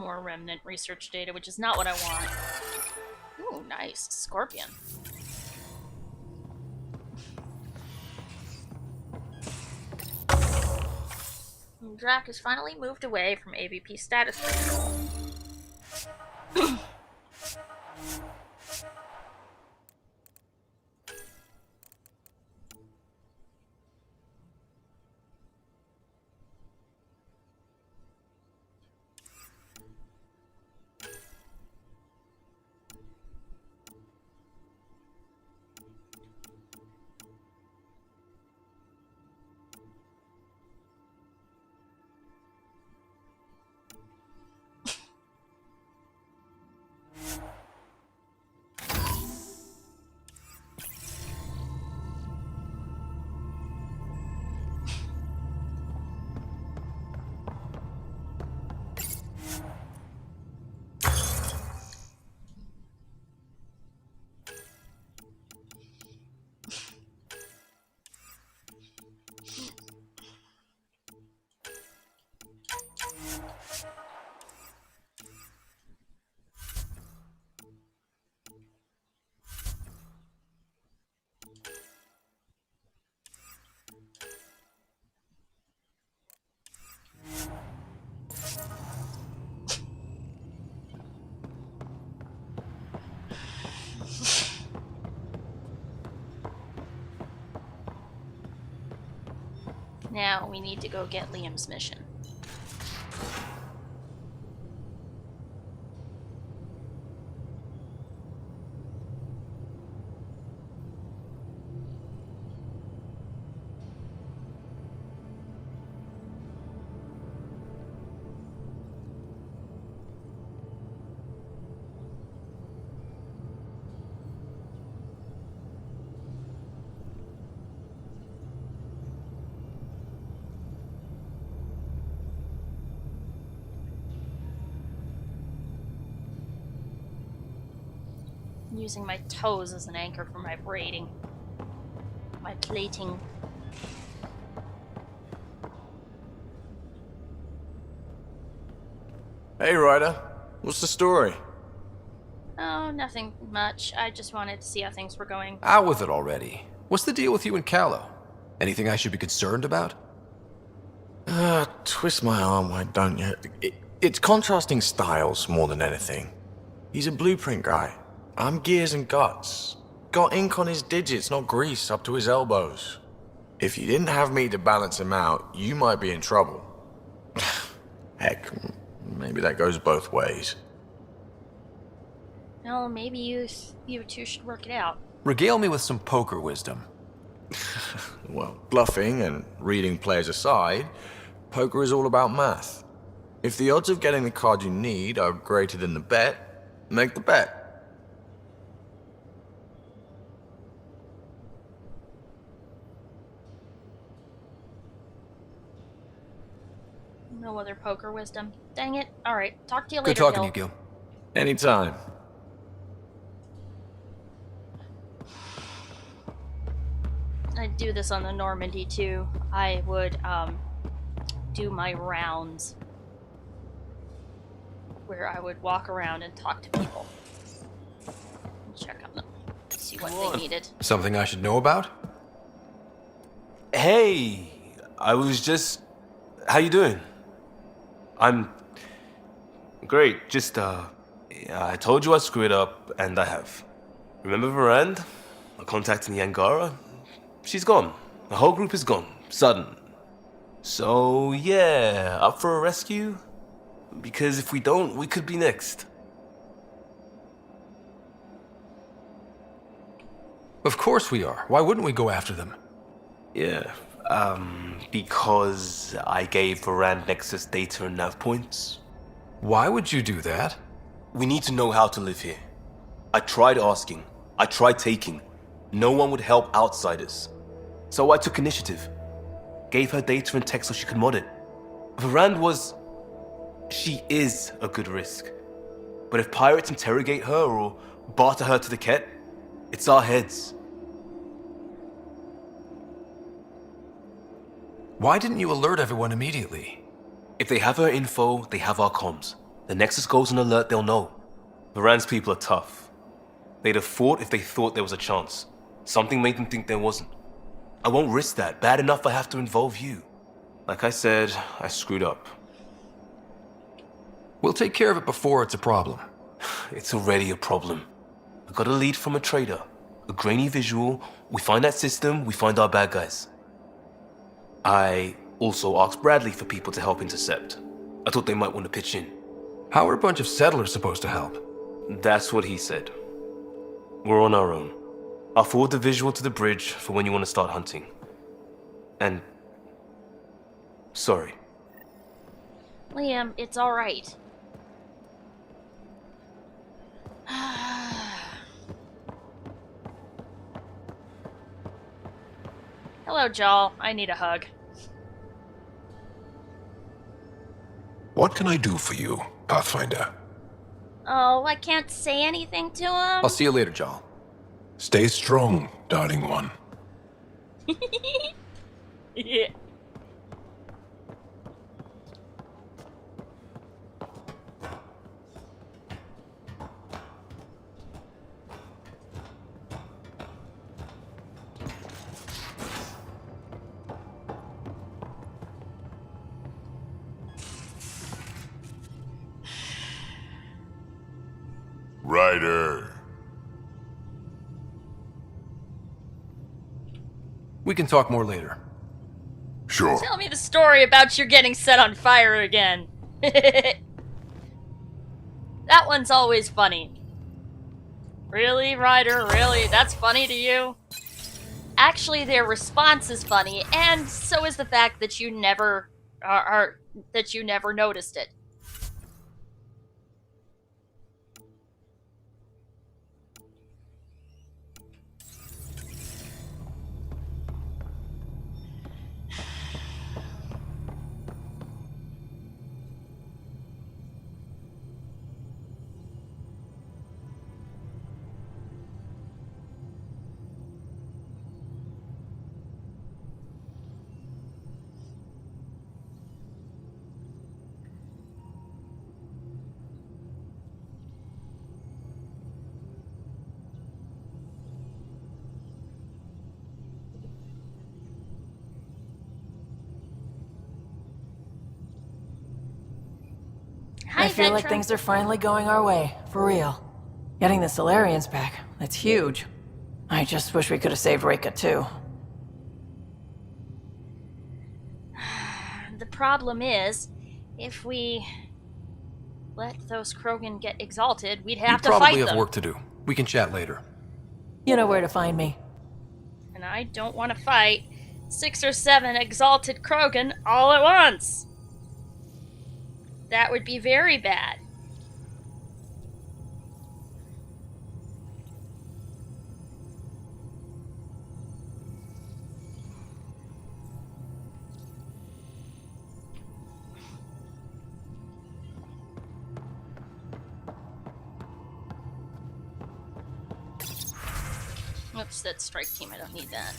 More remnant research data, which is not what I want. Ooh, nice. Scorpion. Drac has finally moved away from AVP status control. Now we need to go get Liam's mission. Using my toes as an anchor for my braiding. My plating. Hey, Ryder. What's the story? Oh, nothing much. I just wanted to see how things were going. Out with it already. What's the deal with you and Callow? Anything I should be concerned about? Twist my arm, why don't you? It's contrasting styles more than anything. He's a blueprint guy. I'm gears and guts. Got ink on his digits, not grease up to his elbows. If you didn't have me to balance him out, you might be in trouble. Heck, maybe that goes both ways. Well, maybe you two should work it out. Regale me with some poker wisdom. Well, bluffing and reading players aside, poker is all about math. If the odds of getting the card you need are greater than the bet, make the bet. No other poker wisdom. Dang it. Alright, talk to you Good later, talking to Gil. you, Gil. Anytime. I'd do this on the Normandy too. I would do my rounds where I would walk around and talk to people. Check on them. See what they needed. Something I should know about? Hey, I was just... How you doing? I'm... Great, just, I told you I'd screw it up, and I have. Remember Varand? I contacted the Angara? She's gone. The whole group is gone. Sudden. So, yeah, up for a rescue? Because if we don't, we could be next. Of course we are. Why wouldn't we go after them? Yeah, because I gave Varand Nexus data and nav points. Why would you do that? We need to know how to live here. I tried asking. I tried taking. No one would help outsiders. So I took initiative. Gave her data and tech so she could mod it. Varand was... She is a good risk. But if pirates interrogate her or barter her to the Ket, it's our heads. Why didn't you alert everyone immediately? If they have her info, they have our comms. The Nexus goes on alert, they'll know. Varan's people are tough. They'd have fought if they thought there was a chance. Something made them think there wasn't. I won't risk that. Bad enough I have to involve you. Like I said, I screwed up. We'll take care of it before it's a problem. It's already a problem. I got a lead from a trader. A grainy visual. We find that system, we find our bad guys. I also asked Bradley for people to help intercept. I thought they might want to pitch in. How are a bunch of settlers supposed to help? That's what he said. We're on our own. I'll forward the visual to the bridge for when you want to start hunting. And... sorry. Liam, it's alright. Hello, Joel. I need a hug. What can I do for you, Pathfinder? Oh, I can't say anything to him? I'll see you later, Joel. Stay strong, darling one. Yeah. Ryder. We can talk more later. Sure. Tell me the story about you getting set on fire again. That one's always funny. Really, Ryder? Really? That's funny to you? Actually, their response is funny, and so is the fact that you never that you never noticed it. I feel like things are finally going our way, for real. Getting the Solarians back, that's huge. I just wish we could have saved Reka too. The problem is, if we let those Krogan get exalted, we'd have to fight them. You probably have work to do. We can chat later. You know where to find me. And I don't want to fight 6 or 7 exalted Krogan all at once. That would be very bad. Oops, that's strike team. I don't need that.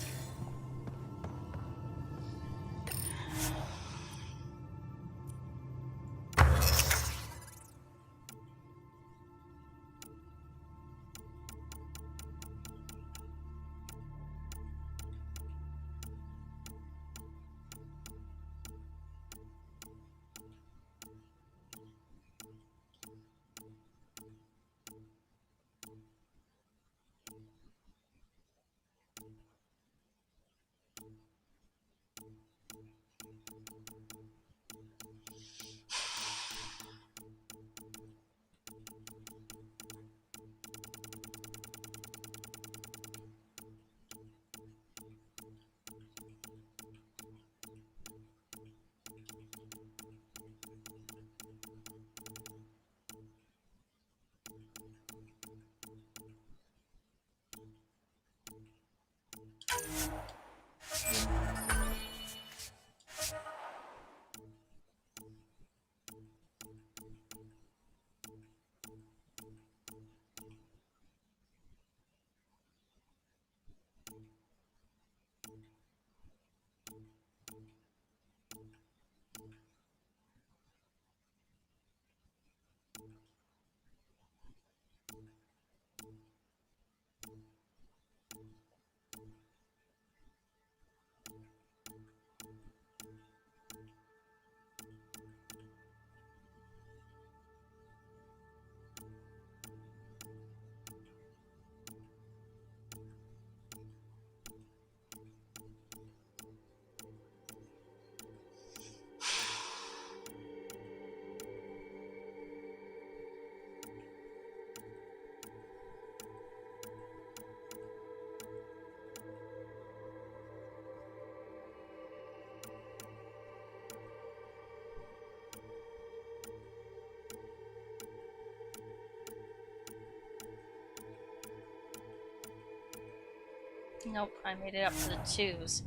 Nope, I made it up to the 2s.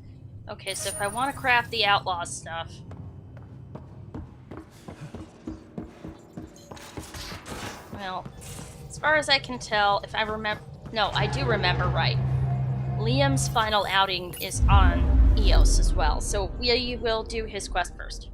Okay, so if I want to craft the outlaw stuff... Well, as far as I can tell, if I remember... No, I do remember right. Liam's final outing is on Eos as well, so we will do his quest first.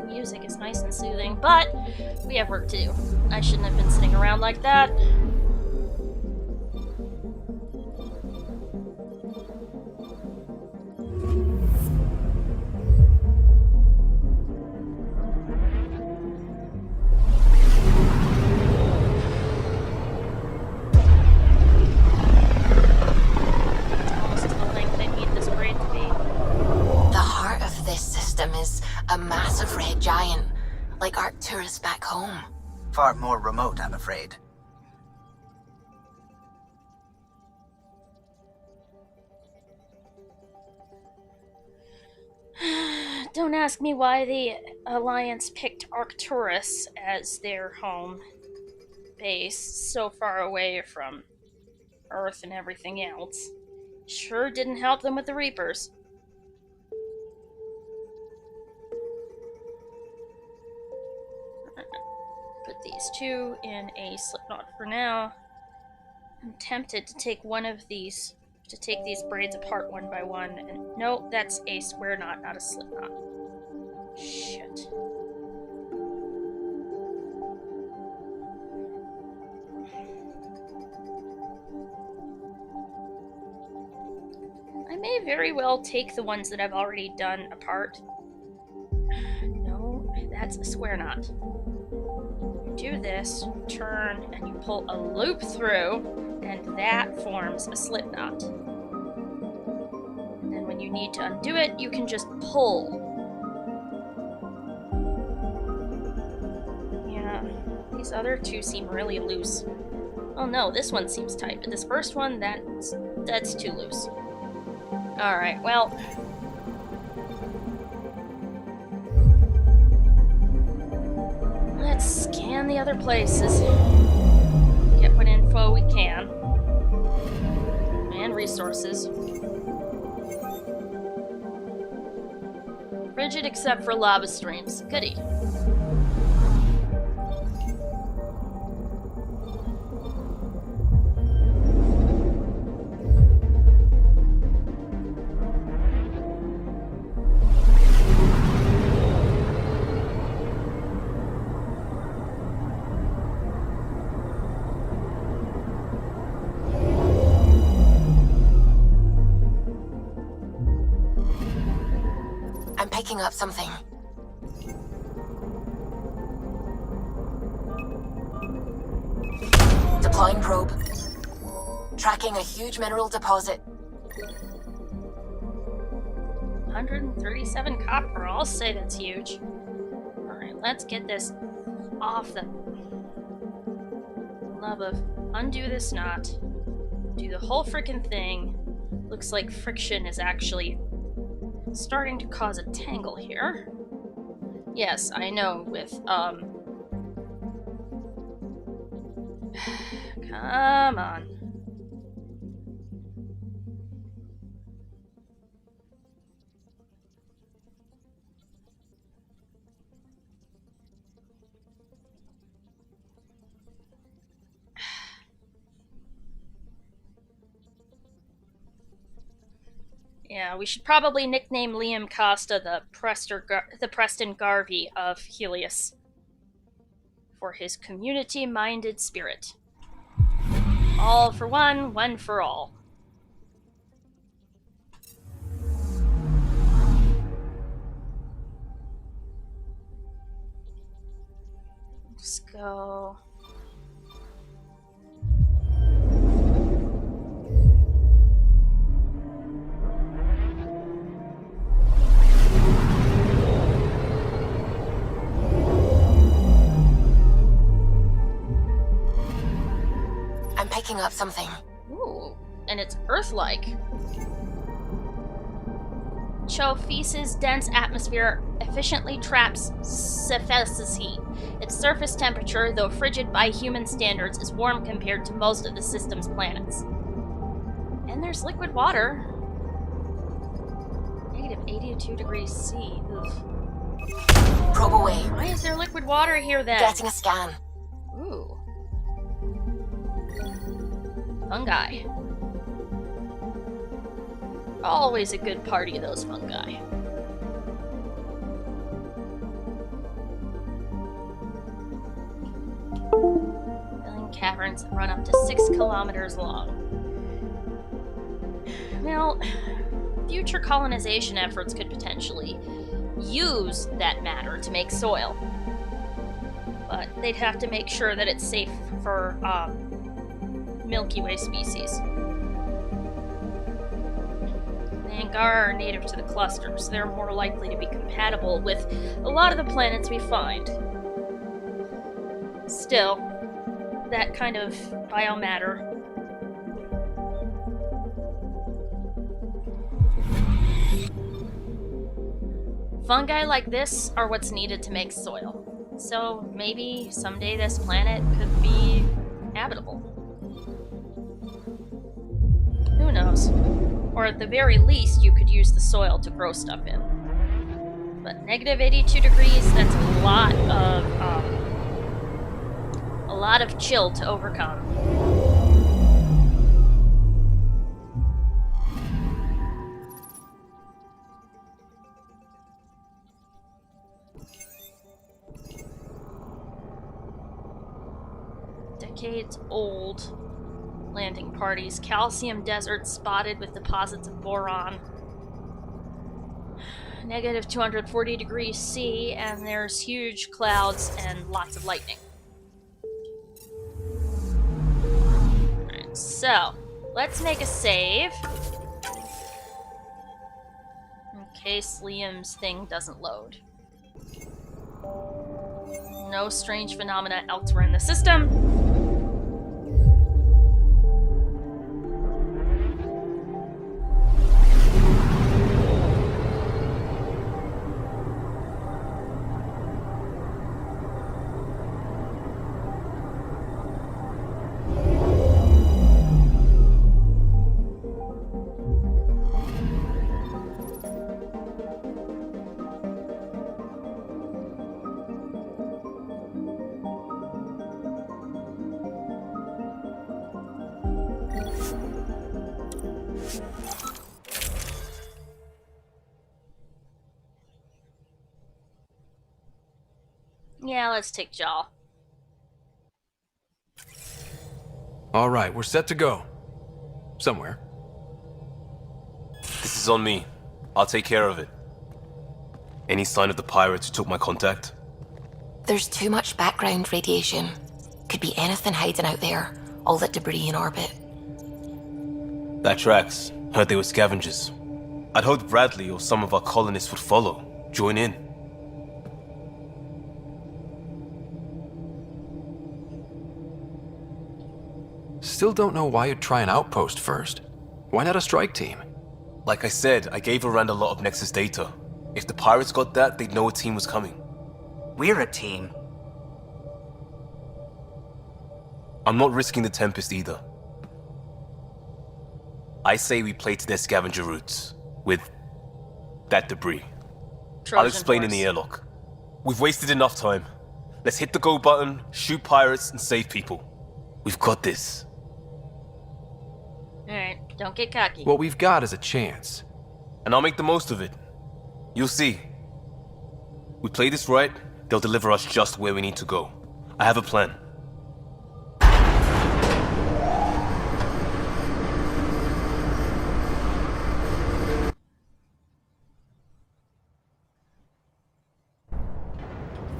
Music is nice and soothing, but we have work to do. I shouldn't have been sitting around like that. Almost to the length I need this braid to be. The heart of this system is a massive red giant, like Arcturus back home. Far more remote, I'm afraid. Don't ask me why the Alliance picked Arcturus as their home base, so far away from Earth and everything else. Sure didn't help them with the Reapers. Put these two in a slipknot for now. I'm tempted to take one of these, to take these braids apart one by one, and no, that's a square knot, not a slipknot. Shit. I may very well take the ones that I've already done apart. No, that's a square knot. Do this, turn, and you pull a loop through, and that forms a slip knot. And then when you need to undo it, you can just pull. Yeah, these other two seem really loose. Oh no, this one seems tight, but this first one, that's too loose. Alright, well... let's scan the other places. Get what info we can. And resources. Rigid except for lava streams. Goody. Picking up something. Deploying probe. Tracking a huge mineral deposit. 137 copper, I'll say that's huge. Alright, let's get this off the... love of undo this knot. Do the whole frickin' thing. Looks like friction is actually starting to cause a tangle here. Yes, I know with, come on. Yeah, we should probably nickname Liam Costa the Preston Garvey of Helios for his community-minded spirit. All for one, one for all. Let's go. I'm picking up something. Ooh, and it's Earth-like. Chophis's dense atmosphere efficiently traps Cephas's heat. Its surface temperature, though frigid by human standards, is warm compared to most of the system's planets. And there's liquid water. Negative 82 degrees C. Ugh. Probe away. Why is there liquid water here then? Getting a scan. Ooh. Fungi. Always a good party, those fungi. Filling caverns that run up to 6 kilometers long. Well, future colonization efforts could potentially use that matter to make soil. But they'd have to make sure that it's safe for, Milky Way species. The Angara are native to the cluster, so they're more likely to be compatible with a lot of the planets we find. Still, that kind of biomatter. Fungi like this are what's needed to make soil. So maybe someday this planet could be habitable. Who knows? Or at the very least, you could use the soil to grow stuff in. But negative 82 degrees, that's a lot of chill to overcome. Decades old landing parties, calcium deserts spotted with deposits of boron. Negative 240 degrees C, and there's huge clouds and lots of lightning. Alright, so let's make a save. In case Liam's thing doesn't load. No strange phenomena elsewhere in the system. Yeah, let's take Jaw. All right, we're set to go. Somewhere. This is on me. I'll take care of it. Any sign of the pirates who took my contact? There's too much background radiation. Could be anything hiding out there. All that debris in orbit. That tracks. Heard they were scavengers. I'd hoped Bradley or some of our colonists would follow. Join in. Still don't know why you'd try an outpost first. Why not a strike team? Like I said, I gave Rand a lot of Nexus data. If the pirates got that, they'd know a team was coming. We're a team. I'm not risking the Tempest either. I say we play to their scavenger routes with that debris. I'll explain in the airlock. We've wasted enough time. Let's hit the go button, shoot pirates, and save people. We've got this. Alright, don't get cocky. What we've got is a chance. And I'll make the most of it. You'll see. We play this right, they'll deliver us just where we need to go. I have a plan.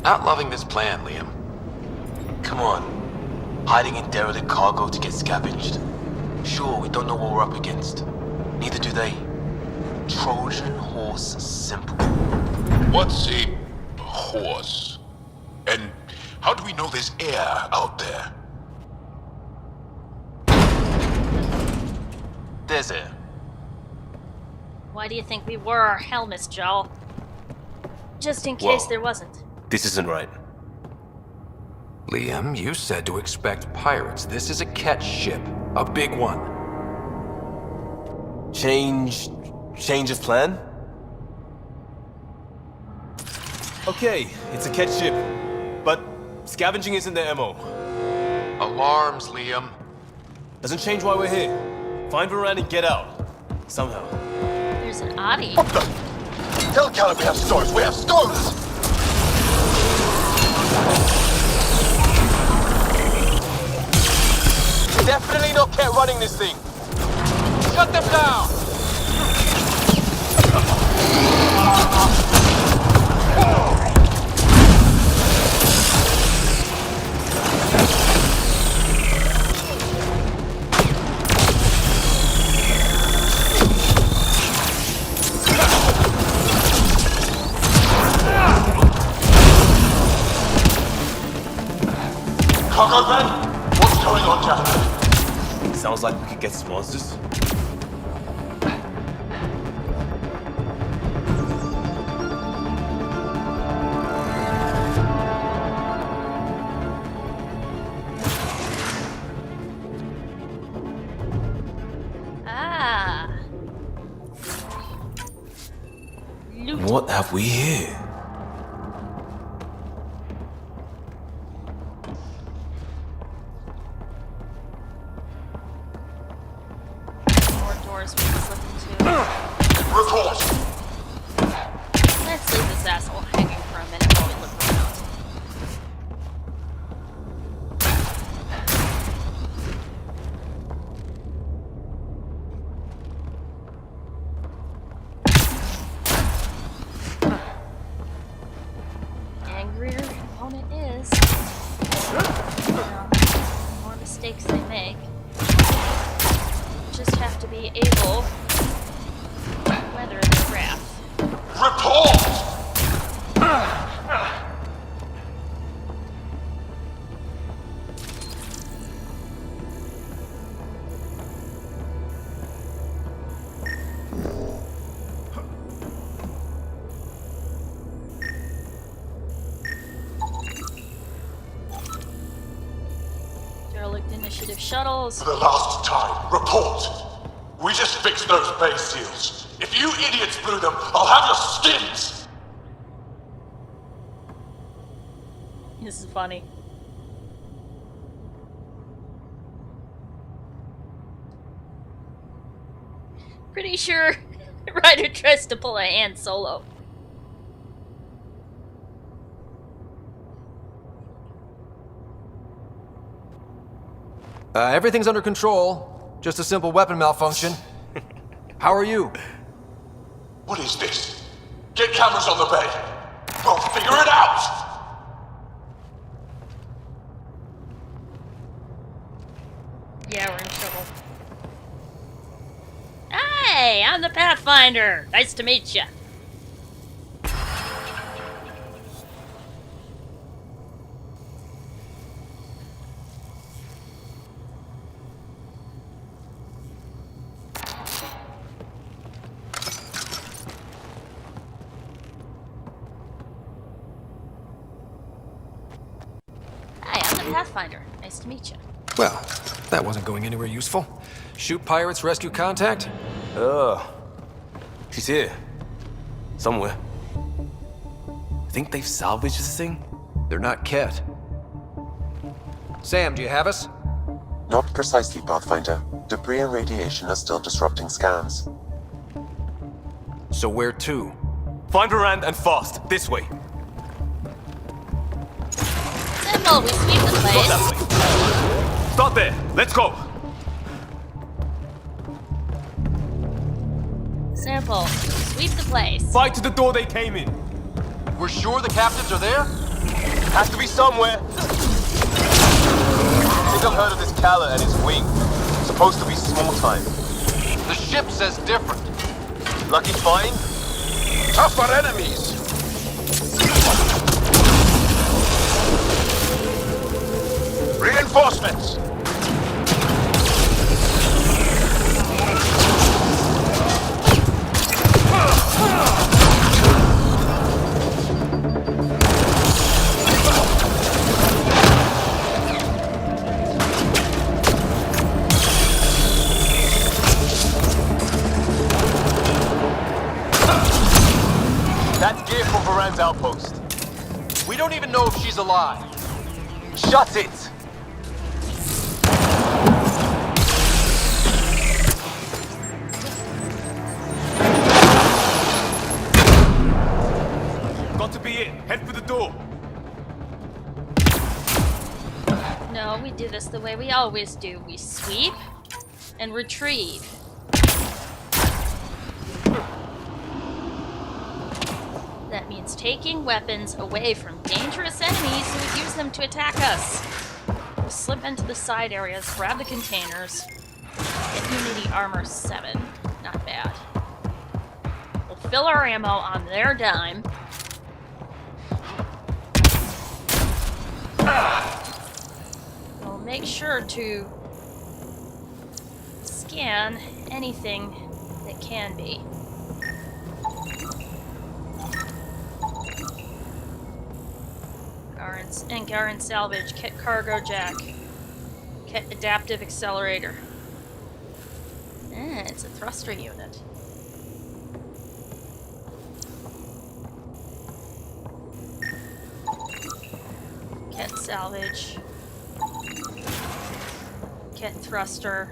Not loving this plan, Liam. Come on. Hiding in derelict cargo to get scavenged. Sure, we don't know what we're up against. Neither do they. Trojan horse simple. What's a horse? And how do we know there's air out there? There's air. Why do you think we wore our helmets, Joel? Just in case there wasn't. This isn't right. Liam, you said to expect pirates. This is a catch ship. A big one. Change of plan? Okay, it's a catch ship. But scavenging isn't their MO. Alarms, Liam. Doesn't change why we're here. Find Varane and get out. Somehow. There's an Audi. What the? Tell Callum we have stores. We have stores! Definitely not kept running this thing. Shut them down! Cargo Ben? What's going on, Jack? Sounds like we could get some monsters. Ah. Loot. What have we here? Doors we can slip into. Report! Let's leave this asshole hanging for a minute while we look around. Angrier your opponent is, the more mistakes they make. Just have to be able to weather their wrath. Report! Derelict initiative shuttles. For the last time, report! We just fixed those base seals. If you idiots blew them, I'll have your skins! This is funny. Pretty sure Ryder tries to pull a Han Solo. Everything's under control. Just a simple weapon malfunction. How are you? What is this? Get cameras on the bay. We'll figure it out! Yeah, we're in trouble. Hey, I'm the Pathfinder. Nice to meet you. Pathfinder. Nice to meet you. Well, that wasn't going anywhere useful. Shoot pirates, rescue contact? She's here. Somewhere. Think they've salvaged this thing? They're not Ket. Sam, do you have us? Not precisely, Pathfinder. Debris and radiation are still disrupting scans. So where to? Find Rand and fast. This way. Simple, we sweep the Not place. that way. Start there. Let's go. Simple, sweep the place. Fight to the door they came in. We're sure the captives are there? Has to be somewhere. I think I've heard of this Kala and his wing. Supposed to be small time. The ship says different. Lucky find? Tougher enemies! Reinforcements! That's gear from Varan's outpost. We don't even know if she's alive. Shut it! Got to be it. Head for the door. No, we do this the way we always do. We sweep and retrieve. That means taking weapons away from dangerous enemies who would use them to attack us. We'll slip into the side areas, grab the containers, get Unity Armor 7. Not bad. We'll fill our ammo on their dime. We'll make sure to scan anything that can be. Angaran salvage, Ket cargo jack, Ket adaptive accelerator. It's a thruster unit. Ket salvage, Ket thruster.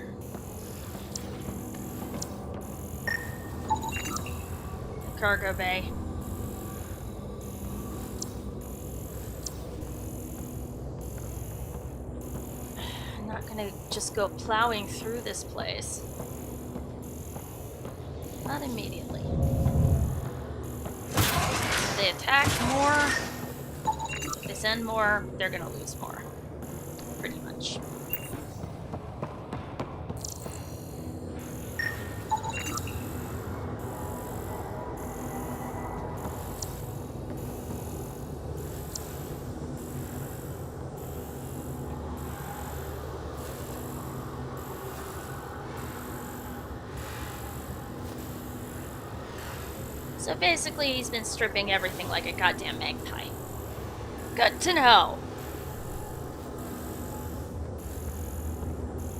Cargo bay. Not gonna just go plowing through this place. Not immediately. If they attack more, if they send more, they're gonna lose more. Pretty much. So basically, he's been stripping everything like a goddamn magpie. Good to know.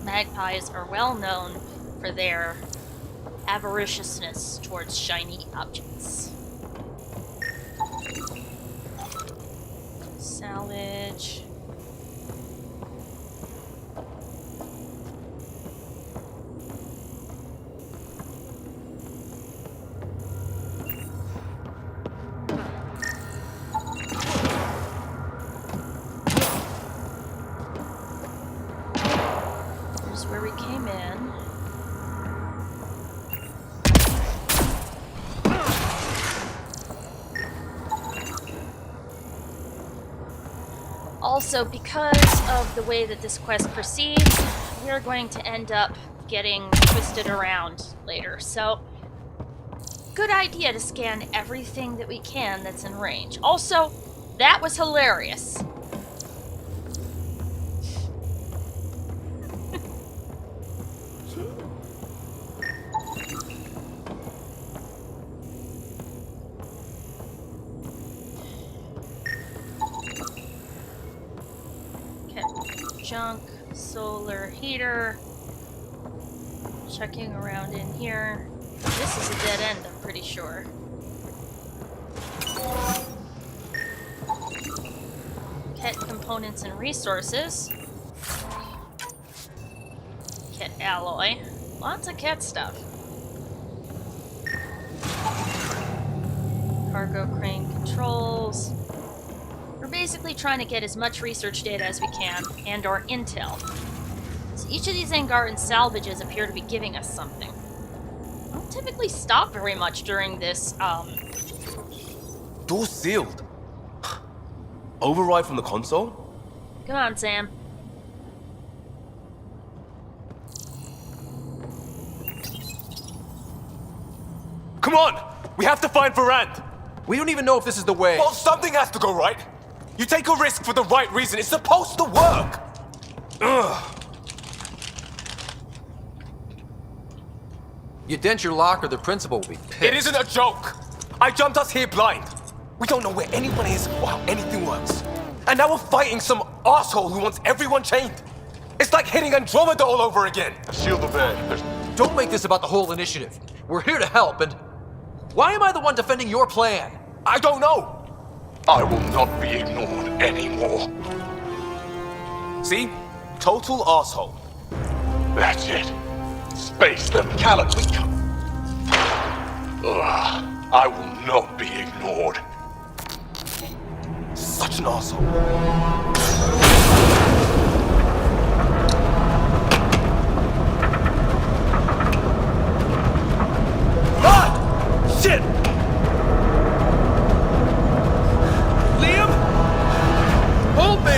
Magpies are well known for their avariciousness towards shiny objects. Salvage. Here's where we came in. Also, because of the way that this quest proceeds, we are going to end up getting twisted around later. So, good idea to scan everything that we can that's in range. Also, that was hilarious. Okay. junk. Solar heater. Checking around in here. This is a dead end, I'm pretty sure. Ket components and resources. Ket alloy. Lots of Ket stuff. Cargo crane controls. We're basically trying to get as much research data as we can, and or intel. So each of these Angaran salvages appear to be giving us something. I don't typically stop very much during this, Door sealed. Override from the console? Come on, Sam. Come on! We have to find Varand! We don't even know if this is the way. Well, something has to go right! You take a risk for the right reason. It's supposed to work! Ugh. You dent your locker, the principal will be pissed. It isn't a joke! I jumped us here blind. We don't know where anyone is or how anything works. And now we're fighting some asshole who wants everyone chained. It's like hitting Andromeda all over again. Shield the bed. Don't make this about the whole initiative. We're here to help, and why am I the one defending your plan? I don't know. I will not be ignored anymore. See? Total asshole. That's it. Space them, Callum. I will not be ignored. Such an asshole. Ah! Shit! Liam? Hold me!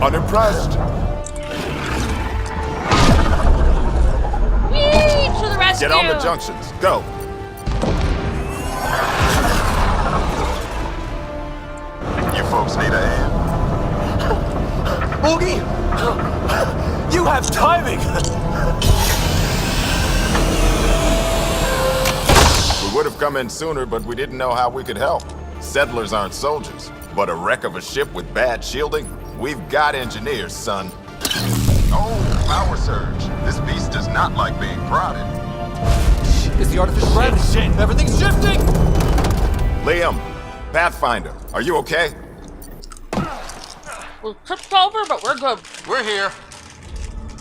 Unimpressed. Whee! To the rescue! Get on the junctions. Go. You folks need a hand? Oogie! You have timing! We would have come in sooner, but we didn't know how we could help. Settlers aren't soldiers, but a wreck of a ship with bad shielding? We've got engineers, son. Oh, power surge. This beast does not like being prodded. It's the artificial gravity. Shit. Everything's shifting! Liam, Pathfinder, are you okay? We're tripped over, but we're good. We're here.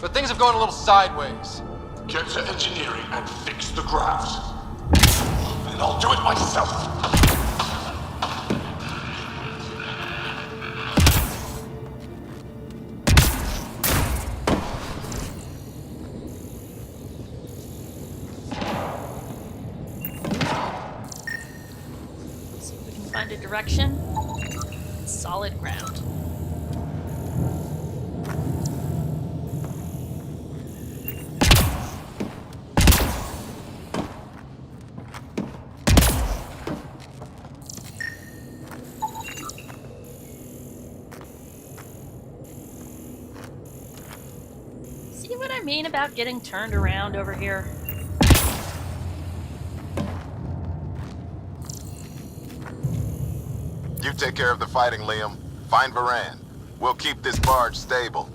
But things have gone a little sideways. Get to engineering and fix the graphs. And I'll do it myself. See if we can find a direction. Solid ground. See what I mean about getting turned around over here? You take care of the fighting, Liam. Find Varand. We'll keep this barge stable.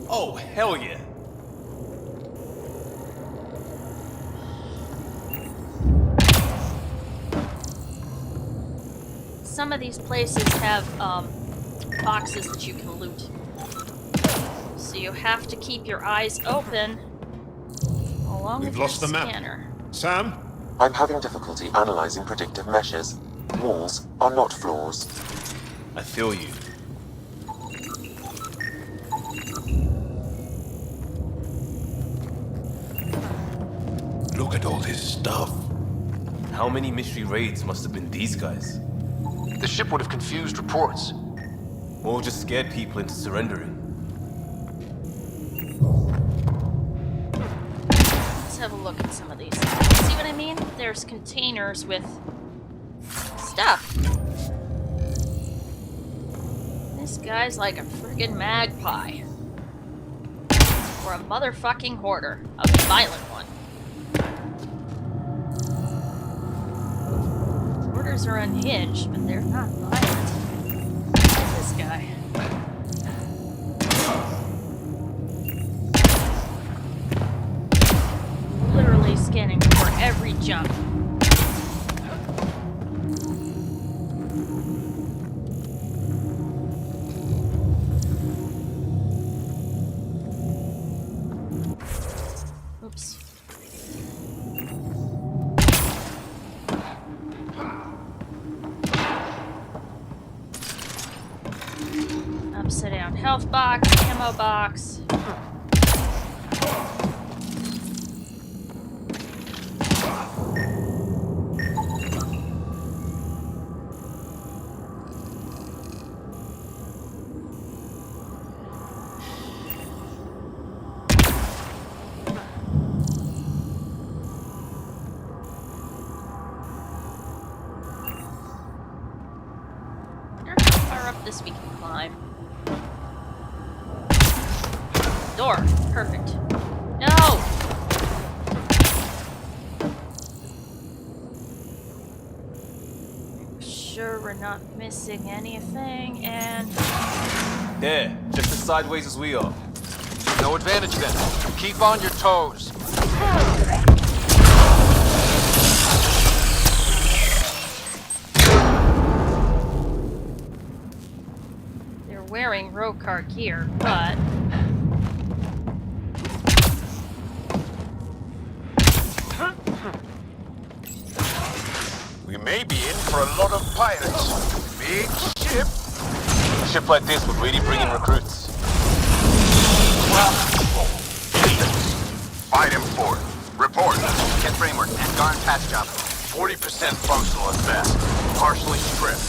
Oh, hell yeah. Some of these places have boxes that you can loot. So you have to keep your eyes open along with your scanner. Sam? I'm having difficulty analyzing predictive meshes. Walls are not floors. I feel you. Look at all this stuff. How many mystery raids must have been these guys? The ship would have confused reports. Or just scared people into surrendering. Let's have a look at some of these. See what I mean? There's containers with stuff. This guy's like a friggin' magpie. Or a motherfucking hoarder. A violent one. Hoarders doors are unhinged, but they're not violent. Who's this guy? Literally scanning for every jump. Oops. Upside down health box, ammo box. Up this we can climb. Door. Perfect. No! Sure we're not missing anything, and... There, just as sideways as we are. No advantage then. Keep on your toes. Wearing rogue car gear, but We may be in for a lot of pirates. Big ship. A ship like this would really bring in recruits. Fight him for it. Report. Get framework. Angaran patch job. 40% functional at best. Partially stripped.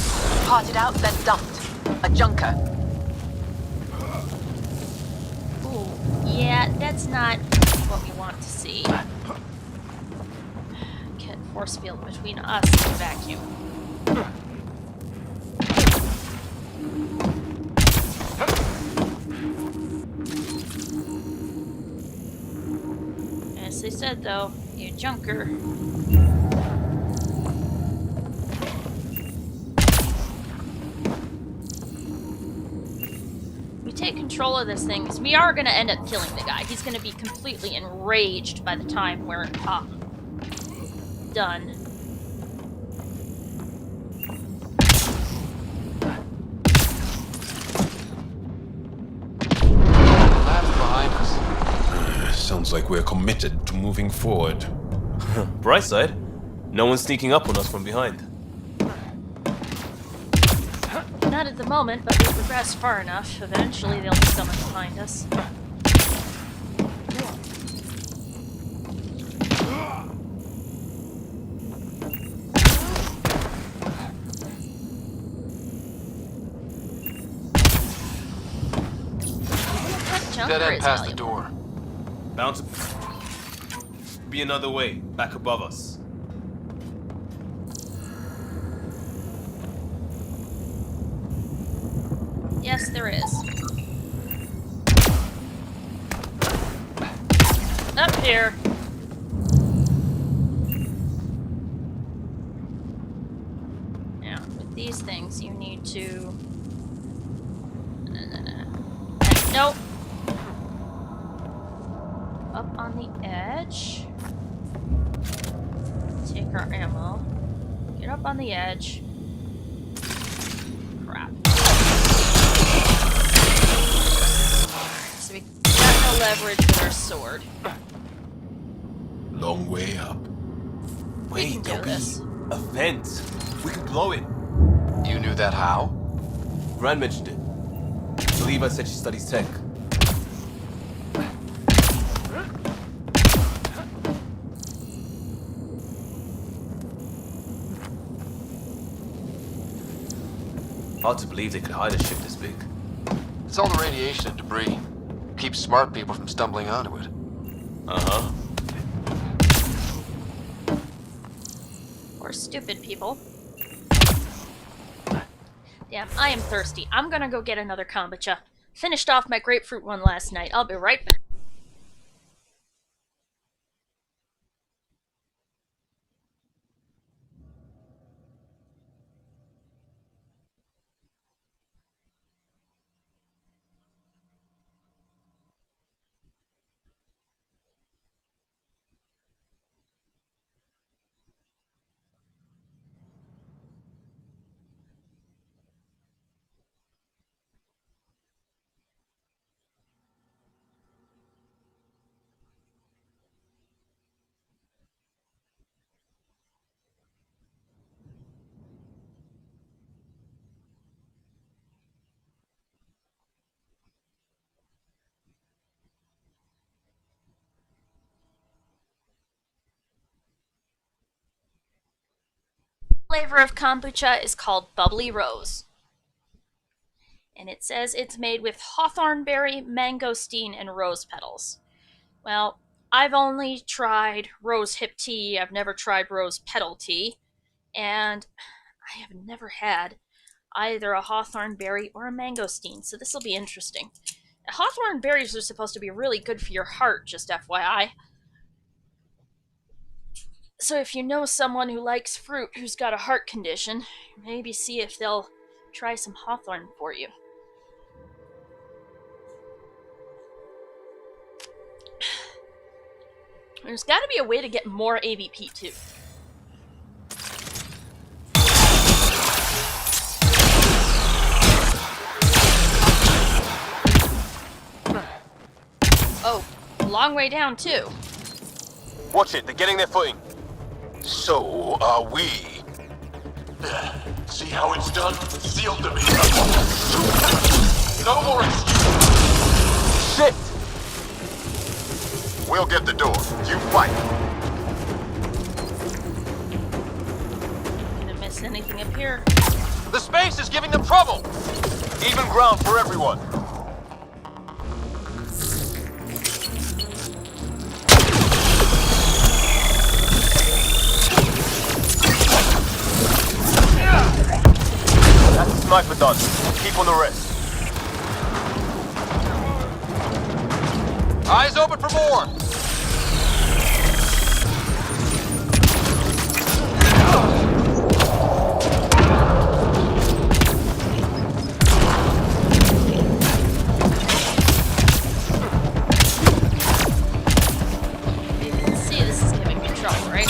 Parted out, then dumped. A junker. ooh, yeah, that's not what we want to see. Get force field between us and the vacuum. As they said, though, you junker. We take control of this thing, because we are going to end up killing the guy. He's going to be completely enraged by the time we're done. Lab's behind us. Sounds like we're committed to moving forward. Bright side, no one's sneaking up on us from behind. Not at the moment, but we progress far enough. Eventually there'll be someone behind us. Dead end past the door. Bound to be another way, back above us. Yes, there is. Up here. Now, with these things, you need to... Nope. Up on the edge. Take our ammo. Get up on the edge. Crap. So we got no leverage with our sword. Long way up. Wait, there'll be a vent. We could blow it. You knew that how? Rand mentioned it. Levi said she studies tech. Hard to believe they could hide a ship this big. It's all the radiation and debris. Keeps smart people from stumbling onto it. Uh-huh. Or stupid people. Damn, I am thirsty. I'm gonna go get another kombucha. Finished off my grapefruit one last night. I'll be right back. Flavor of kombucha is called Bubbly Rose. And it says it's made with hawthorn berry, mangosteen, and rose petals. Well, I've only tried rose hip tea. I've never tried rose petal tea. And I have never had either a hawthorn berry or a mangosteen, so this will be interesting. Hawthorn berries are supposed to be really good for your heart, just FYI. So if you know someone who likes fruit who's got a heart condition, maybe see if they'll try some hawthorn for you. There's got to be a way to get more AVP too. Oh, long way down too. Watch it, they're getting their footing. So are we. See how it's done? Sealed to me. No more excuses. Shit! We'll get the door. You fight. Didn't miss anything up here. The space is giving them trouble! Even ground for everyone. That's a sniper done. Keep on the rest. Eyes open for more! You can see this is giving me trouble, right?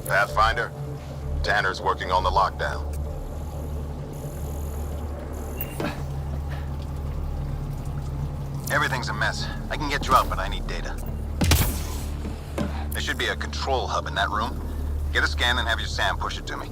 Pathfinder, Tanner's working on the lockdown. Everything's a mess. I can get you out, but I need data. There should be a control hub in that room. Get a scan and have your SAM push it to me.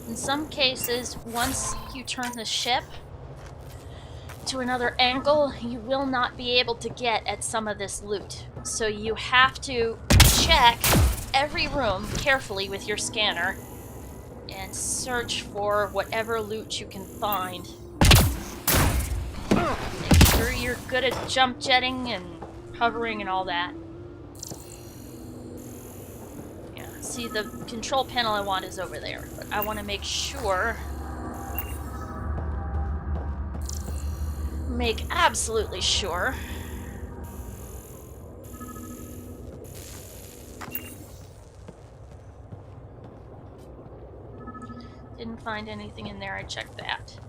In some cases, once you turn the ship to another angle, you will not be able to get at some of this loot. So you have to check every room carefully with your scanner and search for whatever loot you can find. Make sure you're good at jump jetting and hovering and all that. See, the control panel I want is over there, but I want to make sure, make absolutely sure didn't find anything in there, I checked that.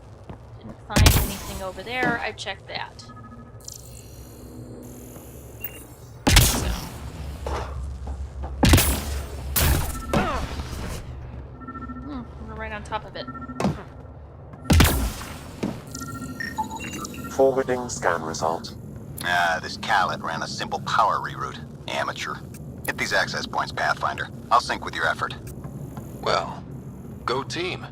Didn't find anything over there, I checked that. Right on top of it. Forwarding scan result. This Khaled ran a simple power reroute. Amateur. Hit these access points, Pathfinder. I'll sync with your effort. Well, go team.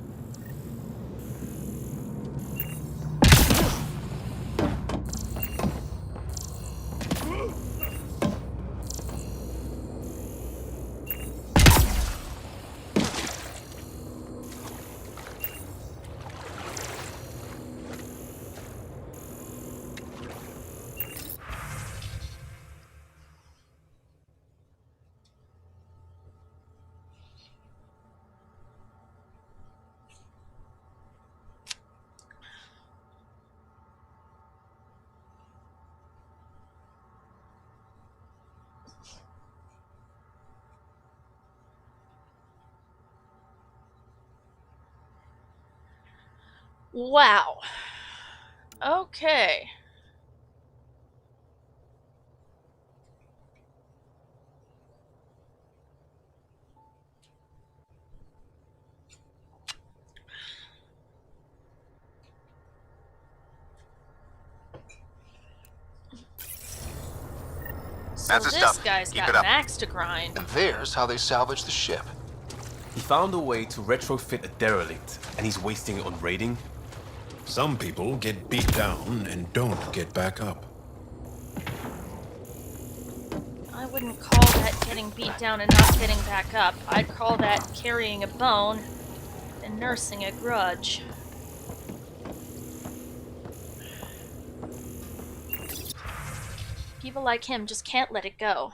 Wow. Okay. So That's the this stuff. guy's Keep got it up. an axe to grind. And there's how they salvage the ship. He found a way to retrofit a derelict, and he's wasting it on raiding. Some people get beat down and don't get back up. I wouldn't call that getting beat down and not getting back up. I'd call that carrying a bone and nursing a grudge. People like him just can't let it go.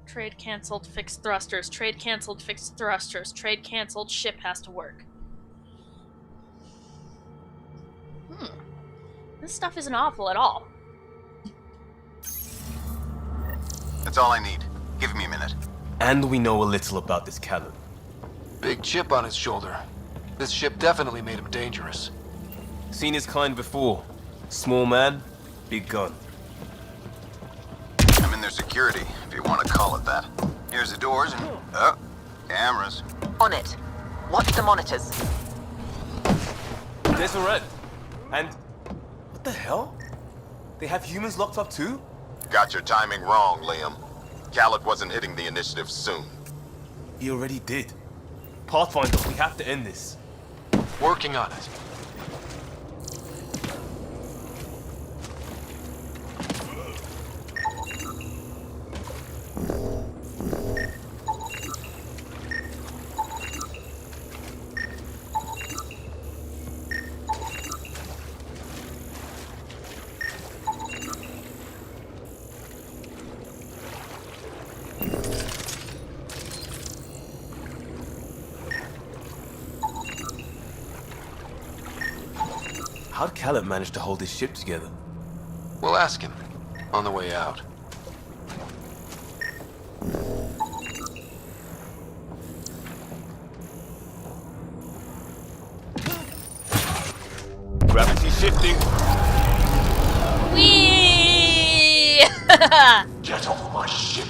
Trade cancelled, fixed thrusters. Trade cancelled, fixed thrusters. Trade cancelled, ship has to work. This stuff isn't awful at all. That's all I need. Give me a minute. And we know a little about this Callum. Big chip on his shoulder. This ship definitely made him dangerous. Seen his kind before. Small man, big gun. I'm in their security, if you want to call it that. Here's the doors and... oh, cameras. On it. Watch the monitors. There's a red. And... what the hell? They have humans locked up too? Got your timing wrong, Liam. Khaled wasn't hitting the initiative soon. He already did. Pathfinder, we have to end this. Working on it. How'd Callum manage to hold his ship together? We'll ask him on the way out. Gravity shifting. Whee! Get off my ship.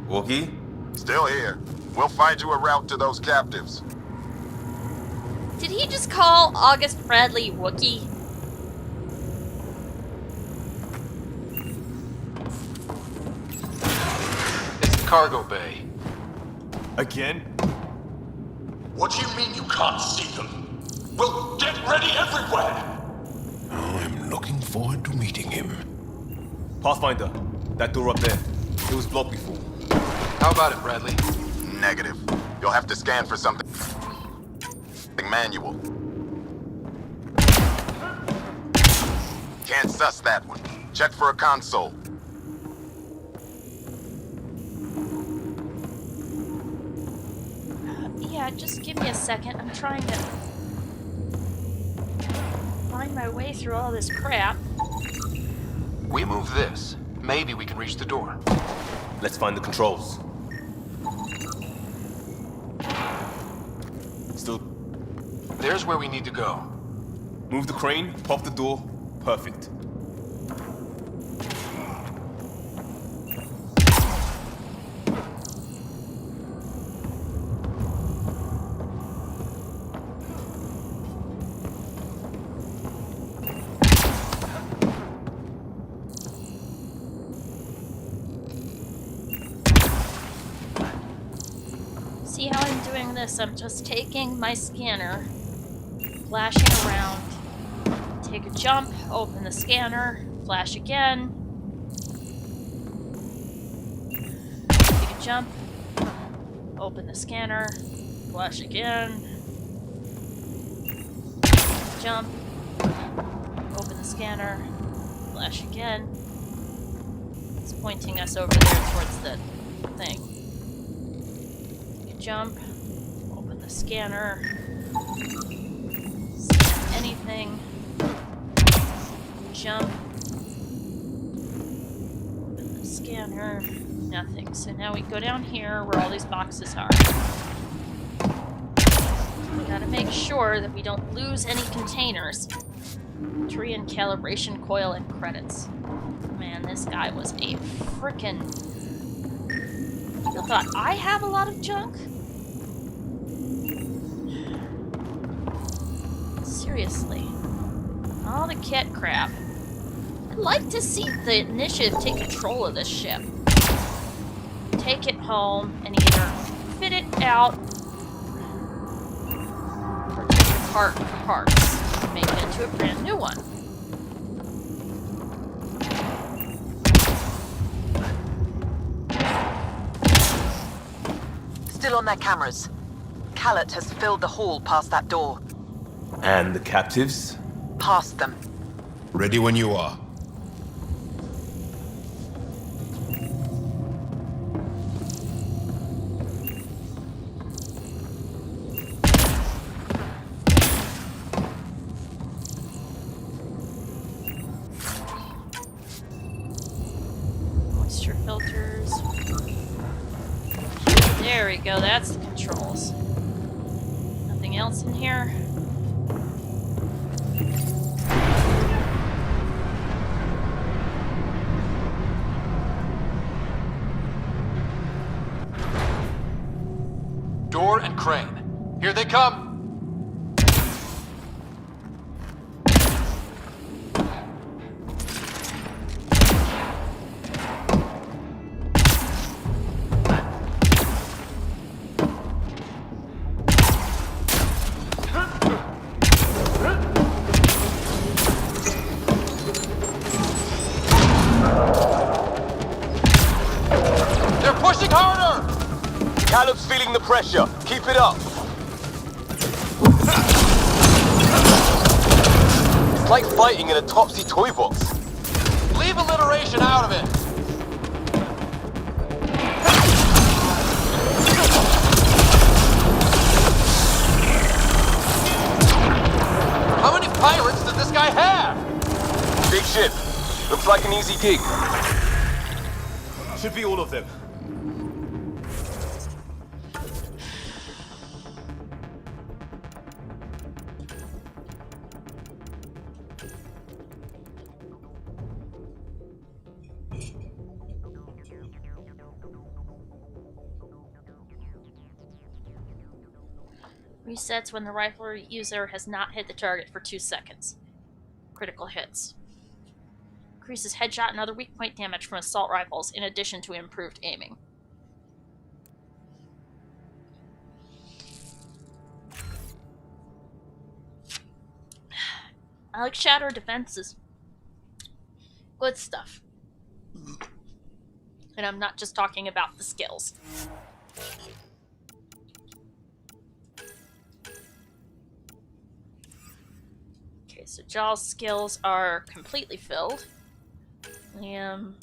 Wookie? Still here. We'll find you a route to those captives. Did he just call August Bradley Wookie? It's the cargo bay. Again? What do you mean you can't see them? Well, get ready everywhere! I'm looking forward to meeting him. Pathfinder, that door up there. It was blocked before. How about it, Bradley? Negative. You'll have to scan for something manual. Can't suss that one. Check for a console. Yeah, just give me a second. I'm trying to find my way through all this crap. We move this. Maybe we can reach the door. Let's find the controls. Still. There's where we need to go. Move the crane, pop the door. Perfect. See how I'm doing this? I'm just taking my scanner, flashing around, take a jump, open the scanner, flash again, take a jump, open the scanner, flash again, jump, open the scanner, flash again. It's pointing us over there towards the thing. Jump, open the scanner, scan anything, jump, open the scanner, nothing. So now we go down here where all these boxes are. We gotta make sure that we don't lose any containers. Tree and calibration coil and credits. Man, this guy was a frickin'... I thought I have a lot of junk? Seriously. All the kit crap. I'd like to see the initiative take control of this ship. Take it home and either fit it out or take it apart for parts and make it into a brand new one. Still on their cameras. Callet has filled the hall past that door. And the captives? Past them. Ready when you are. Moisture filters. There we go, that's the controls. Nothing else in here? Door and crane. Here they come! They're pushing harder! Callum's feeling the pressure. Keep it up. It's like fighting in a Topsy toy box. Leave alliteration out of it! How many pirates does this guy have? Big ship. Looks like an easy gig. Should be all of them. Resets when the rifle user has not hit the target for 2 seconds. Critical hits. Increases headshot and other weak point damage from assault rifles in addition to improved aiming. I like shatter defenses. Good stuff. And I'm not just talking about the skills. Okay, so Jaw's skills are completely filled. Liam.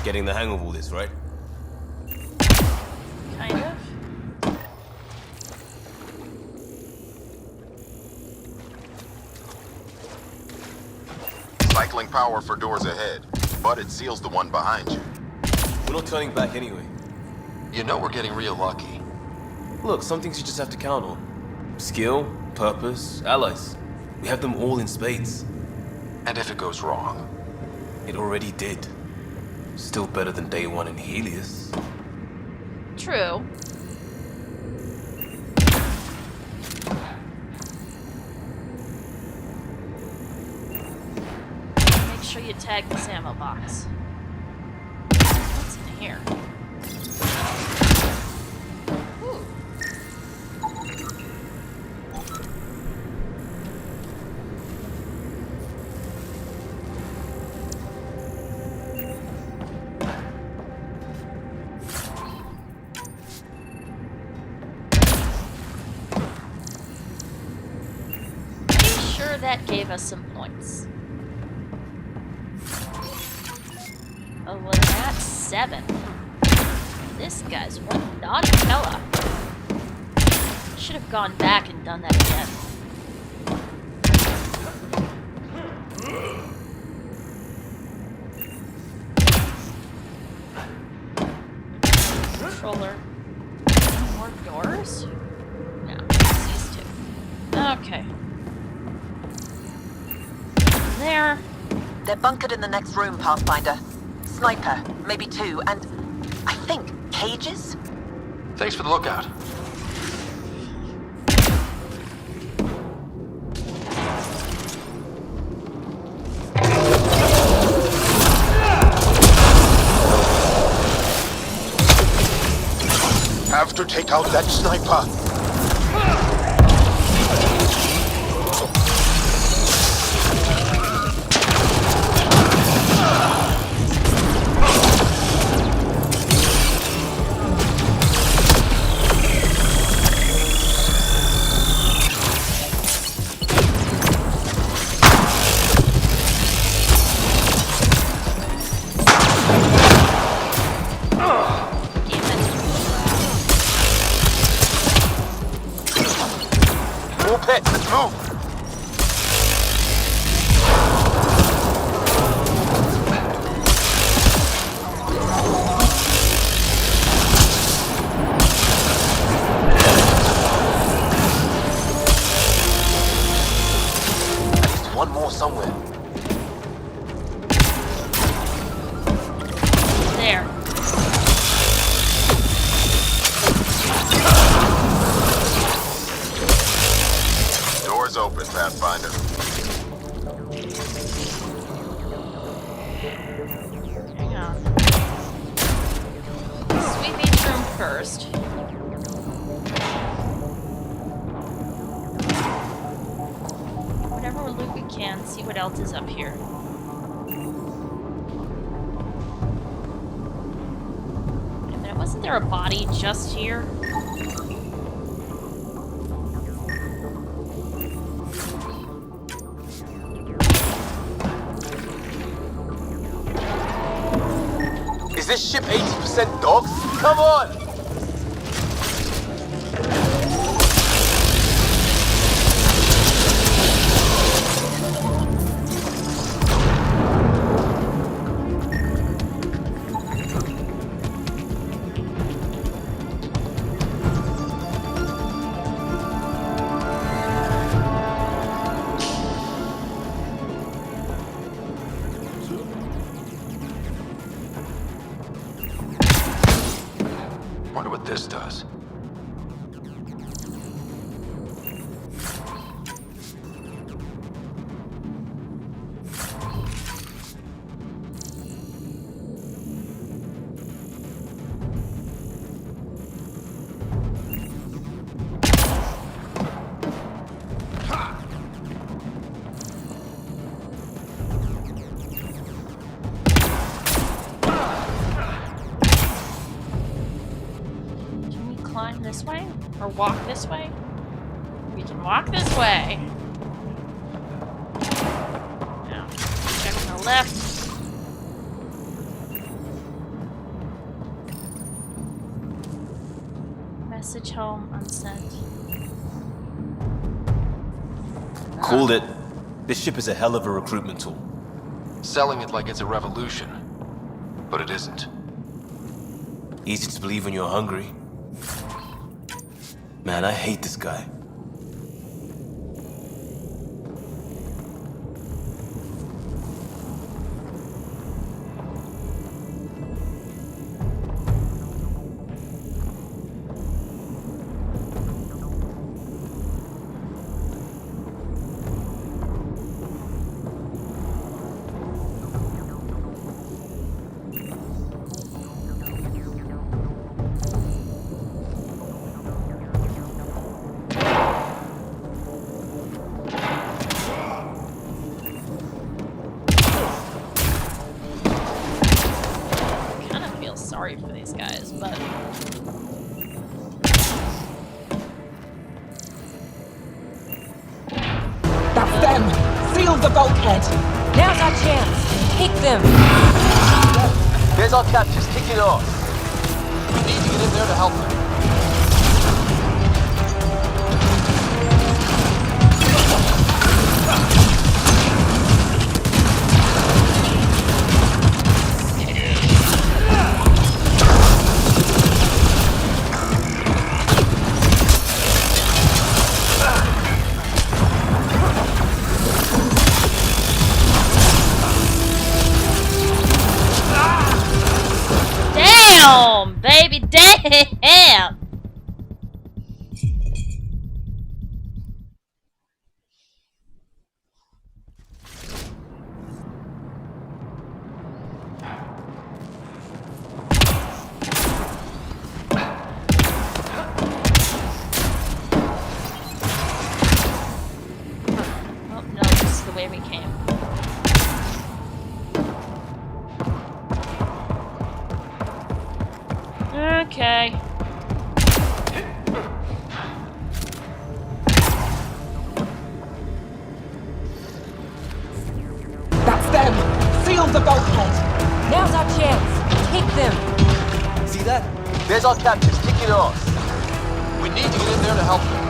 Getting the hang of all this, right? Kind of. Cycling power for doors ahead, but it seals the one behind you. We're not turning back anyway. You know we're getting real lucky. Look, some things you just have to count on. Skill, purpose, allies. We have them all in spades. And if it goes wrong? It already did. Still better than day one in Helios. True. Make sure you tag this ammo box. What's in here? Ooh. Sure, that gave us some points. Oh, well, that's 7. This guy's one naughty fella. Should have gone back and done that again. Controller. More doors? No, these two. Okay. There. They're bunkered in the next room, Pathfinder. Sniper, maybe 2, and I think cages? Thanks for the lookout. Have to take out that sniper. Let's move! At least one more somewhere. There. Doors open, Pathfinder. Hang on. Sweep each room first. Whatever loot we can, see what else is up here. Wait a minute, wasn't there a body just here? Is this ship 80% dogs? Come on! Wonder what this does. this way? Or walk this way? We can walk this way. Now, check on the left. Message home unsent. Called it. This ship is a hell of a recruitment tool. Selling it like it's a revolution. But it isn't. Easy to believe when you're hungry. Man, I hate this guy. Sorry for these guys, but that's them! Seal the bulkhead! Now's our chance! Take them! There's our captures, kick it off! We need to get in there to help them. damn, baby, damn! Oh no, this is the way we came. Okay. That's them! Seal the bulkhead! Now's our chance! Take them! See that? There's our captures, kick it off! We need to get in there to help them.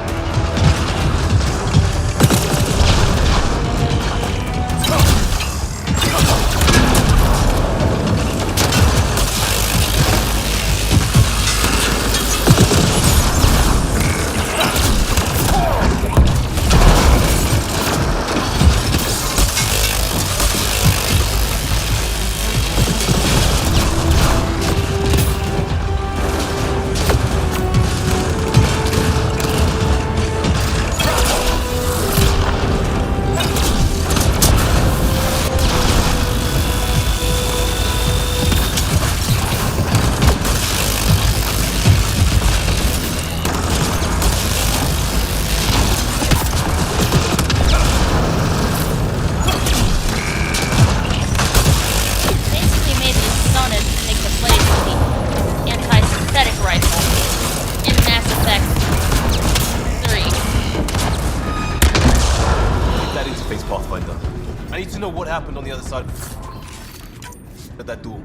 I need to know what happened on the other side of that duel.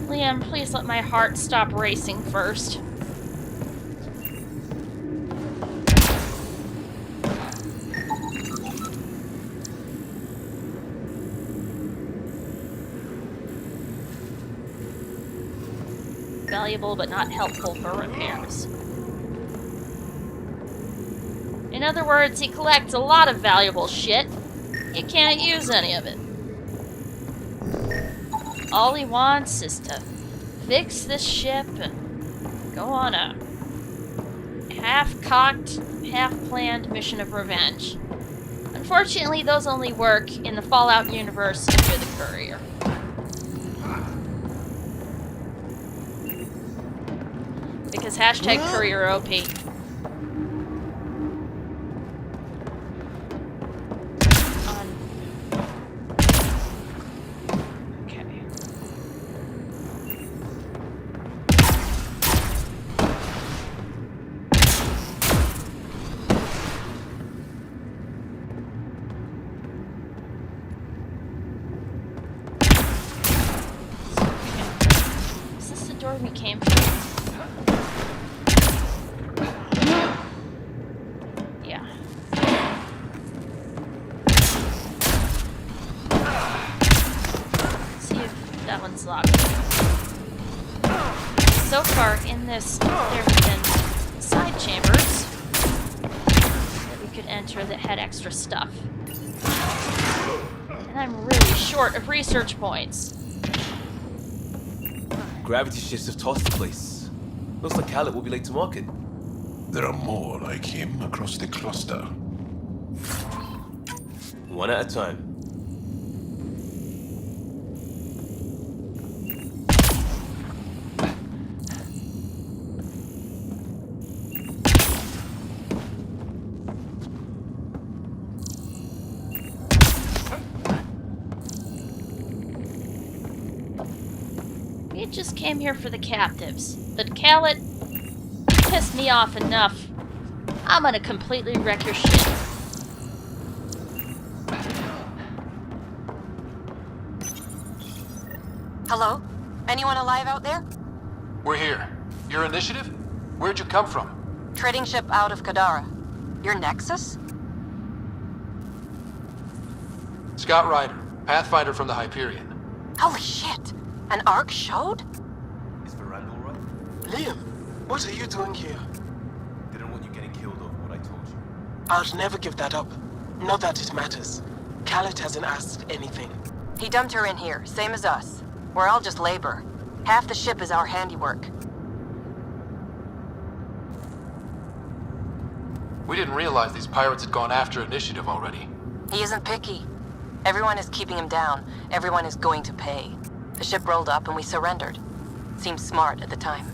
Liam, please let my heart stop racing first. Valuable but not helpful for repairs. In other words, he collects a lot of valuable shit. He can't use any of it. All he wants is to fix this ship and go on a half-cocked, half-planned mission of revenge. Unfortunately, those only work in the Fallout universe if you're the courier. Because hashtag courier OP. where we came from? Yeah. Let's see if that one's locked. So far in this, there have been side chambers that we could enter that had extra stuff. And I'm really short of research points. Gravity shifts have tossed the place. Looks like Khaled will be late to market. There are more like him across the cluster. One at a time. We just came here for the captives, but Khaled, you pissed me off enough. I'm gonna completely wreck your shit. Hello? Anyone alive out there? We're here. Your initiative? Where'd you come from? Trading ship out of Kadara. Your Nexus? Scott Ryder, Pathfinder from the Hyperion. Holy shit! An arc showed? Is Veranda alright? Liam, what are you doing here? Didn't want you getting killed over what I told you. I'll never give that up. Not that it matters. Khaled hasn't asked anything. He dumped her in here, same as us. We're all just labor. Half the ship is our handiwork. We didn't realize these pirates had gone after initiative already. He isn't picky. Everyone is keeping him down. Everyone is going to pay. The ship rolled up and we surrendered. Seemed smart at the time.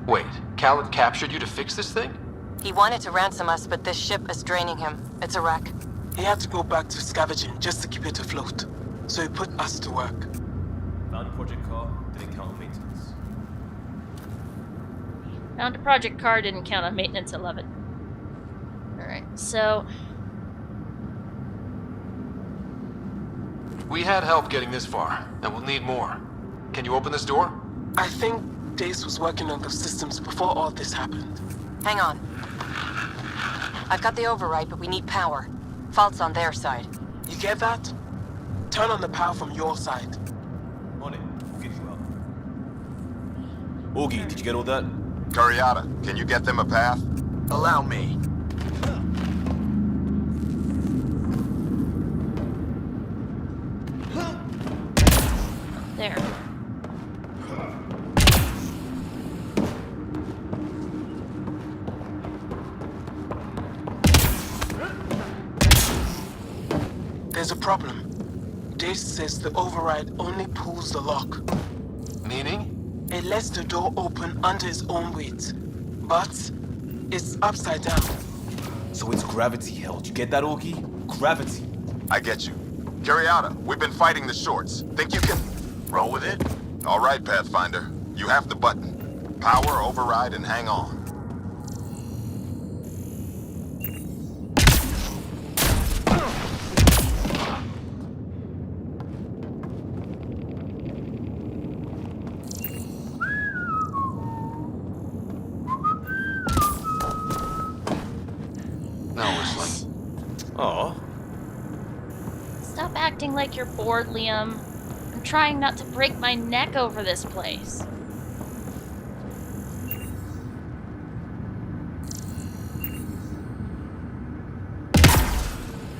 Wait, Khaled captured you to fix this thing? He wanted to ransom us, but this ship is draining him. It's a wreck. He had to go back to scavenging just to keep it afloat. So he put us to work. Found a project car, didn't count on maintenance. Found a project car, didn't count on maintenance, I love it. Alright, so... We had help getting this far, and we'll need more. Can you open this door? I think Dace was working on those systems before all this happened. Hang on. I've got the override, but we need power. Fault's on their side. You get that? Turn on the power from your side. On it. We'll get you out. Augie, did you get all that? Curiata, can you get them a path? Allow me. There. There's a problem. Dace says the override only pulls the lock. Meaning? It lets the door open under its own weight. But it's upside down. So it's gravity held. You get that, Augie? Gravity. I get you. Curiata, we've been fighting the shorts. Think you can roll with it? All right, Pathfinder. You have the button. Power, override, and hang on. Now whistling. Aw. Stop acting like you're bored, Liam. I'm trying not to break my neck over this place.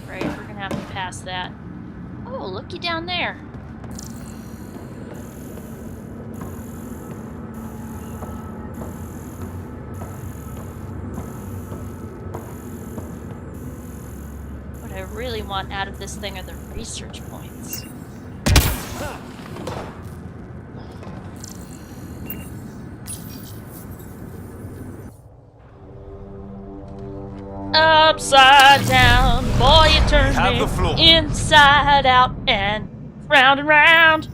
Right, we're gonna have to pass that. Oh, looky down there. What I really want out of this thing are the research points. Upside down, boy, you turn me inside out and round and round.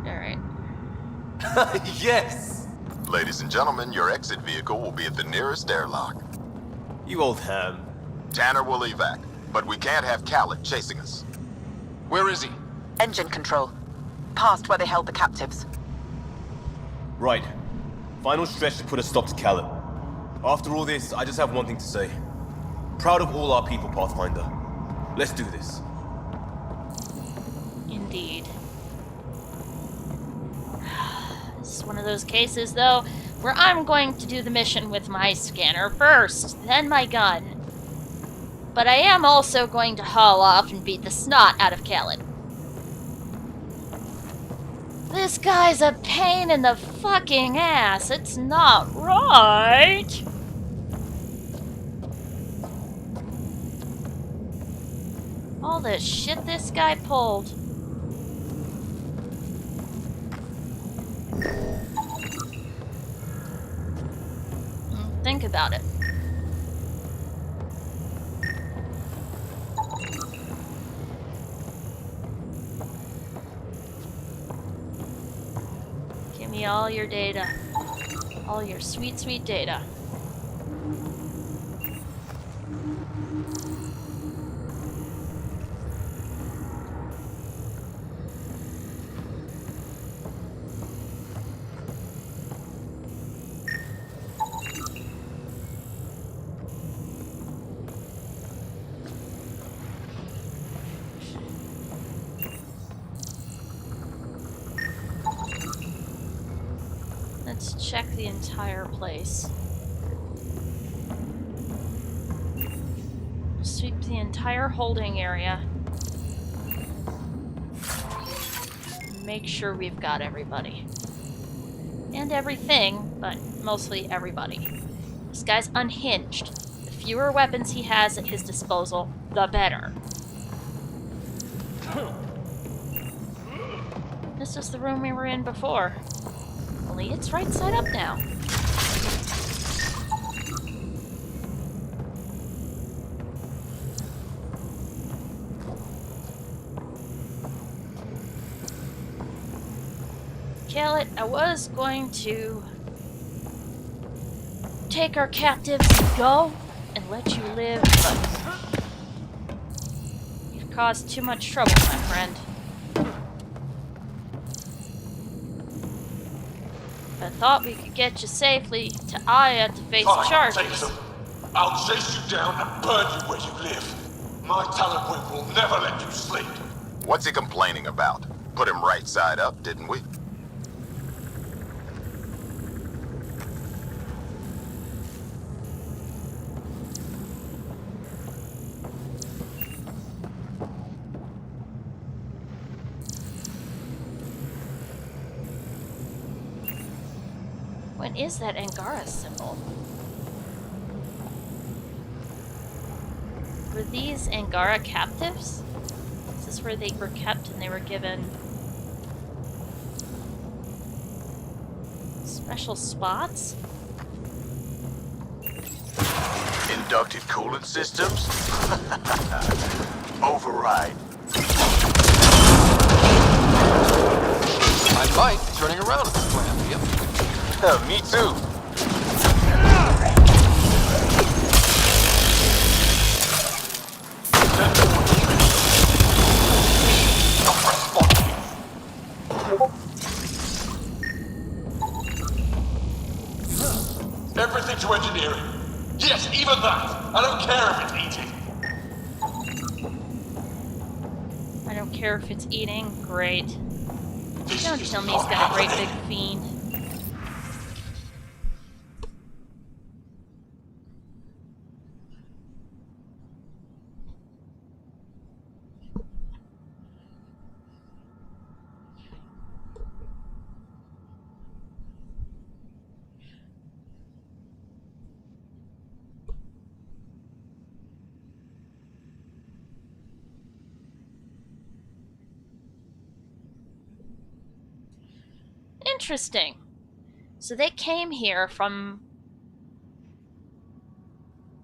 Alright. Yes! Ladies and gentlemen, your exit vehicle will be at the nearest airlock. You old ham. Tanner will evac. but we can't have Khaled chasing us. Where is he? Engine control. Past where they held the captives. Right. Final stretch to put a stop to Khaled. After all this, I just have one thing to say. Proud of all our people, Pathfinder. Let's do this. Indeed. This is one of those cases, though, where I'm going to do the mission with my scanner first, then my gun. But I am also going to haul off and beat the snot out of Khaled. This guy's a pain in the fucking ass. It's not right. All the shit this guy pulled. Think about it. Give me all your data. All your sweet, sweet data. Let's check the entire place. Sweep the entire holding area. Make sure we've got everybody. And everything, but mostly everybody. This guy's unhinged. The fewer weapons he has at his disposal, the better. This is the room we were in before. Only it's right side up now. Khaled, I was going to take our captives and go and let you live, but you've caused too much trouble, my friend. I thought we could get you safely to Aya to face charges. I'll chase you down and burn you where you live. My Talonwing will never let you sleep. What's he complaining about? Put him right side up, didn't we? What is that Angara symbol? Were these Angara captives? Is this where they were kept and they were given special spots? Inductive coolant systems? Override. I might be turning around at this plan. Yep. Me too. Everything to engineering. Yes, even that. I don't care if it's eating. I don't care if it's eating. Great. Don't tell me he's got a great big fiend. Interesting. So they came here from...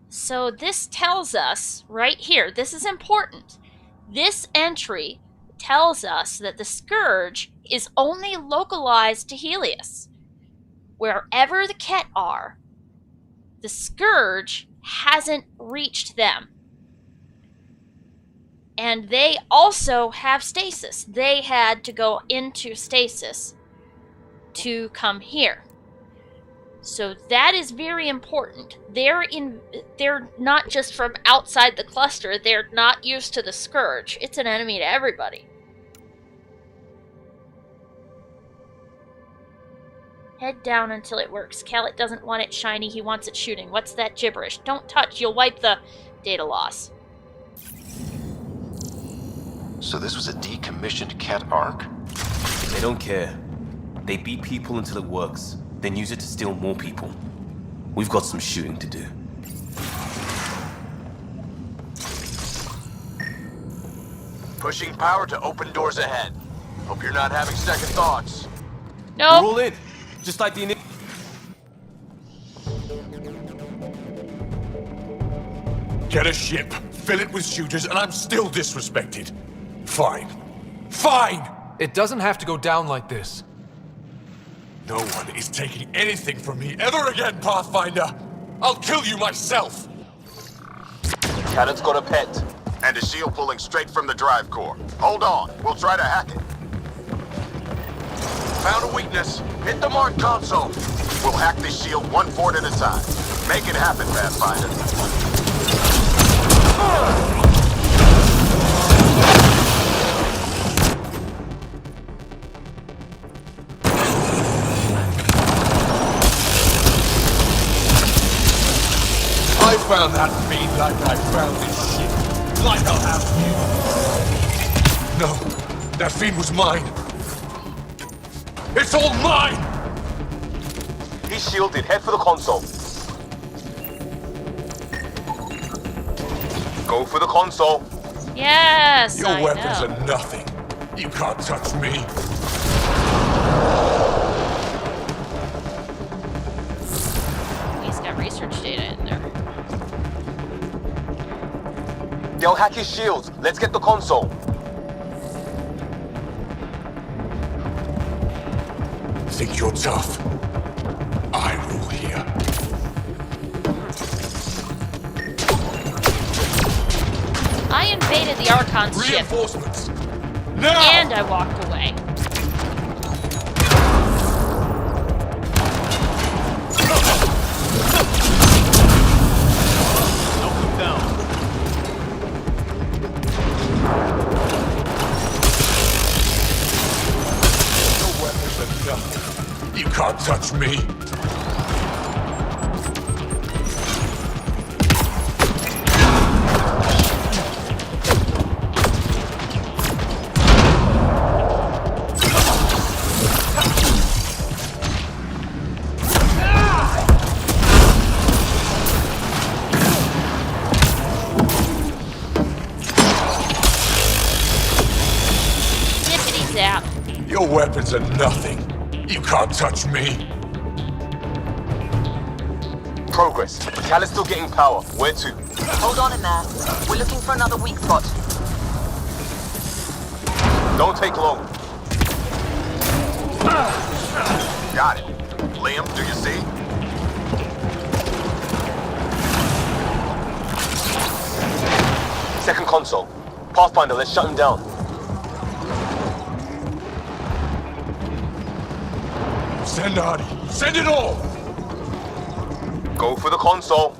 So this tells us, right here, this is important. This entry tells us that the Scourge is only localized to Helios. Wherever the Ket are, the Scourge hasn't reached them. And they also have stasis. They had to go into stasis to come here. So that is very important. They're not just from outside the cluster. They're not used to the Scourge. It's an enemy to everybody. Head down until it works. Callet doesn't want it shiny, he wants it shooting. What's that gibberish? Don't touch, you'll wipe the data loss. So this was a decommissioned cat arc? They don't care. They beat people until it works, then use it to steal more people. We've got some shooting to do. Pushing power to open doors ahead. Hope you're not having second thoughts. No. We're all in. Just like the initial. Get a ship, fill it with shooters, and I'm still disrespected. Fine. Fine! It doesn't have to go down like this. No one is taking anything from me ever again, Pathfinder! I'll kill you myself! Cannon's got a pet. And a shield pulling straight from the drive core. Hold on, we'll try to hack it. Found a weakness. Hit the mark console. We'll hack this shield one fort at a time. Make it happen, Pathfinder. I found that fiend like I found this ship. Like I'll have you. No, that fiend was mine. It's all mine! He's shielded. Head for the console. Go for the console. Yes, Your I weapons know. are nothing. You can't touch me. He's got research data in there. They'll hack his shields. Let's get the console. Think you're tough? I rule here. I invaded the Archon's ship. Reinforcements! Now! And I walked away. You can't touch me. Zippity zap. Your weapons are nothing. You can't touch me. Progress. Cal is still getting power. Where to? Hold on in there. We're looking for another weak spot. Don't take long. Got it. Liam, do you see? Second console. Pathfinder, let's shut him down. Send Artie. Send it all! Go for the console.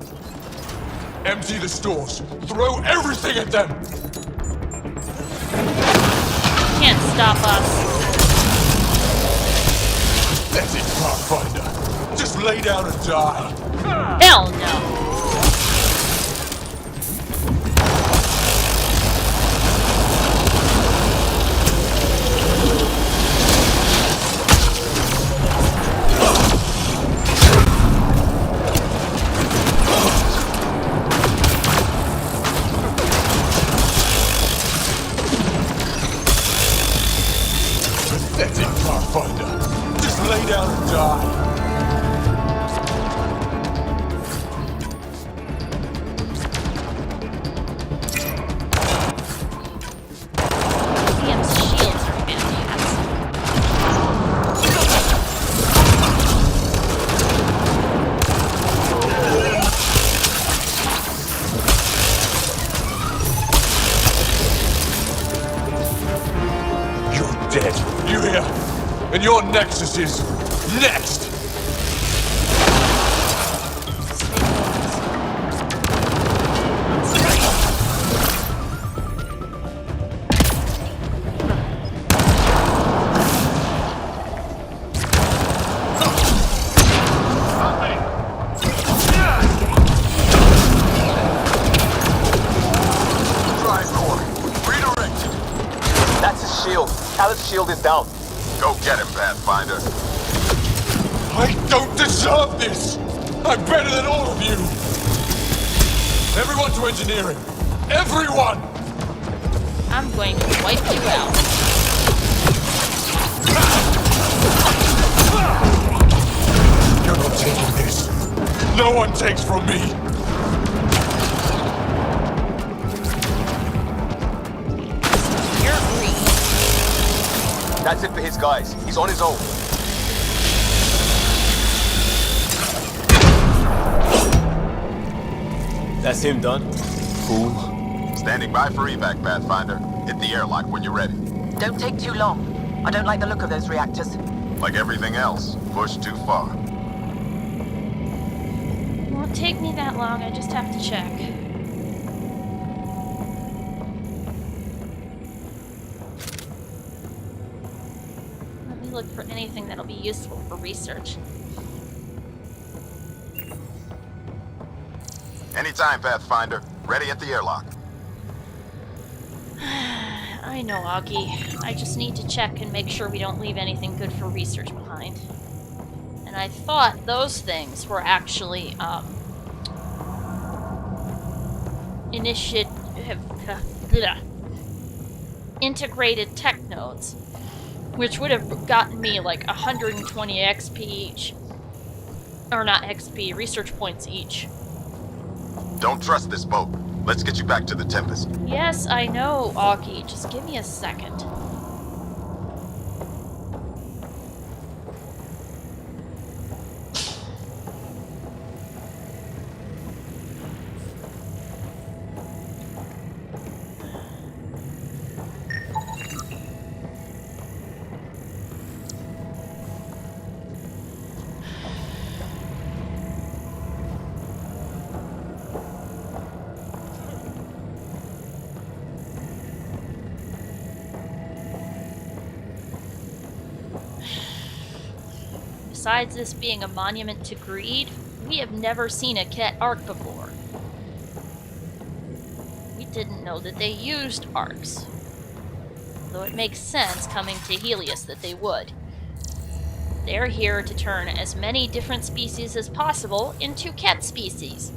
Empty the stores. Throw everything at them! Can't stop us. That's it, Pathfinder. Just lay down and die. Hell no. Pathetic, Pathfinder. Just lay down and die. Liam's shields are fantastic. dead. You hear? And your Nexus is next! Pallet's shield is down. Go get him, Pathfinder. I don't deserve this! I'm better than all of you! Everyone to engineering! Everyone! I'm going to wipe you out. You're not taking this. No one takes from me. That's it for his guys. He's on his own. That's him done. Cool. Standing by for evac, Pathfinder. Hit the airlock when you're ready. Don't take too long. I don't like the look of those reactors. Like everything else, push too far. Won't take me that long, I just have to check. Look for anything that'll be useful for research. Anytime, Pathfinder. Ready at the airlock. I know, Augie. I just need to check and make sure we don't leave anything good for research behind. And I thought those things were actually, integrated tech nodes, which would have gotten me like 120 XP each. Or not XP, research points each. Don't trust this boat. Let's get you back to the Tempest. Yes, I know, Augie. Just give me a second. Besides this being a monument to greed, we have never seen a Ket arc before. We didn't know that they used arcs. Though it makes sense coming to Helios that they would. They're here to turn as many different species as possible into Ket species.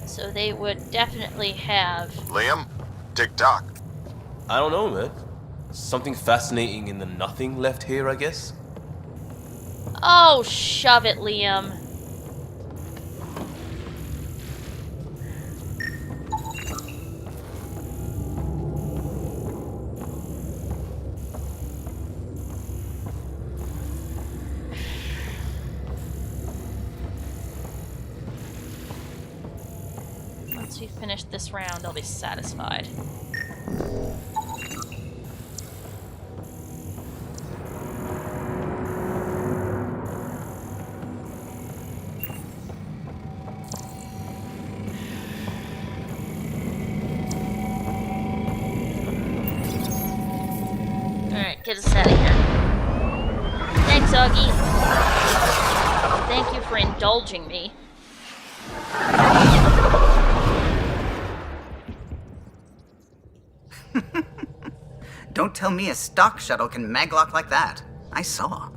So they would definitely have... Liam? Tick-tock. I don't know, man. Something fascinating in the nothing left here, I guess? Oh, shove it, Liam. Once we finish this round, I'll be satisfied. Get us out of here. Thanks, Augie. Thank you for indulging me. Don't tell me a stock shuttle can maglock like that. I saw.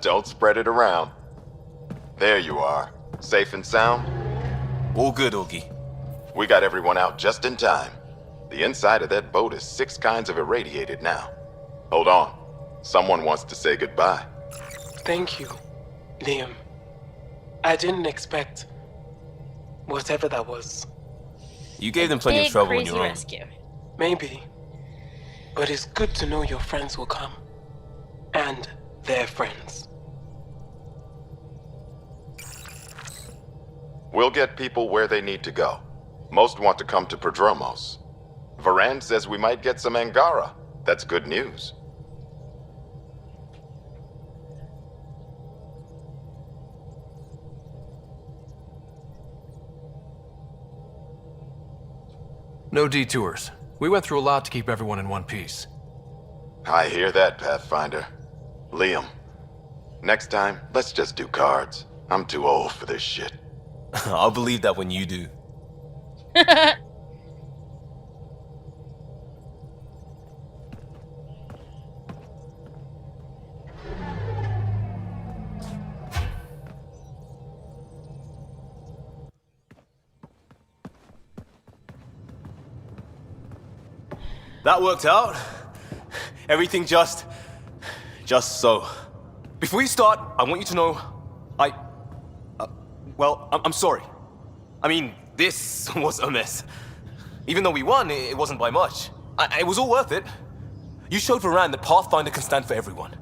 Don't spread it around. There you are. Safe and sound? All good, Augie. We got everyone out just in time. The inside of that boat is 6 kinds of irradiated now. Hold on. Someone wants to say goodbye. Thank you, Liam. I didn't expect whatever that was. You gave them plenty of trouble on your own. Rescue. Maybe. But it's good to know your friends will come. And their friends. We'll get people where they need to go. Most want to come to Prodromos. Varan says we might get some Angara. That's good news. No detours. We went through a lot to keep everyone in one piece. I hear that, Pathfinder. Liam, next time, let's just do cards. I'm too old for this shit. I'll believe that when you do. That worked out. Everything just so. Before you start, I want you to know, well, I'm sorry. I mean, this was a mess. Even though we won, it wasn't by much. It was all worth it. You showed Varan that Pathfinder can stand for everyone.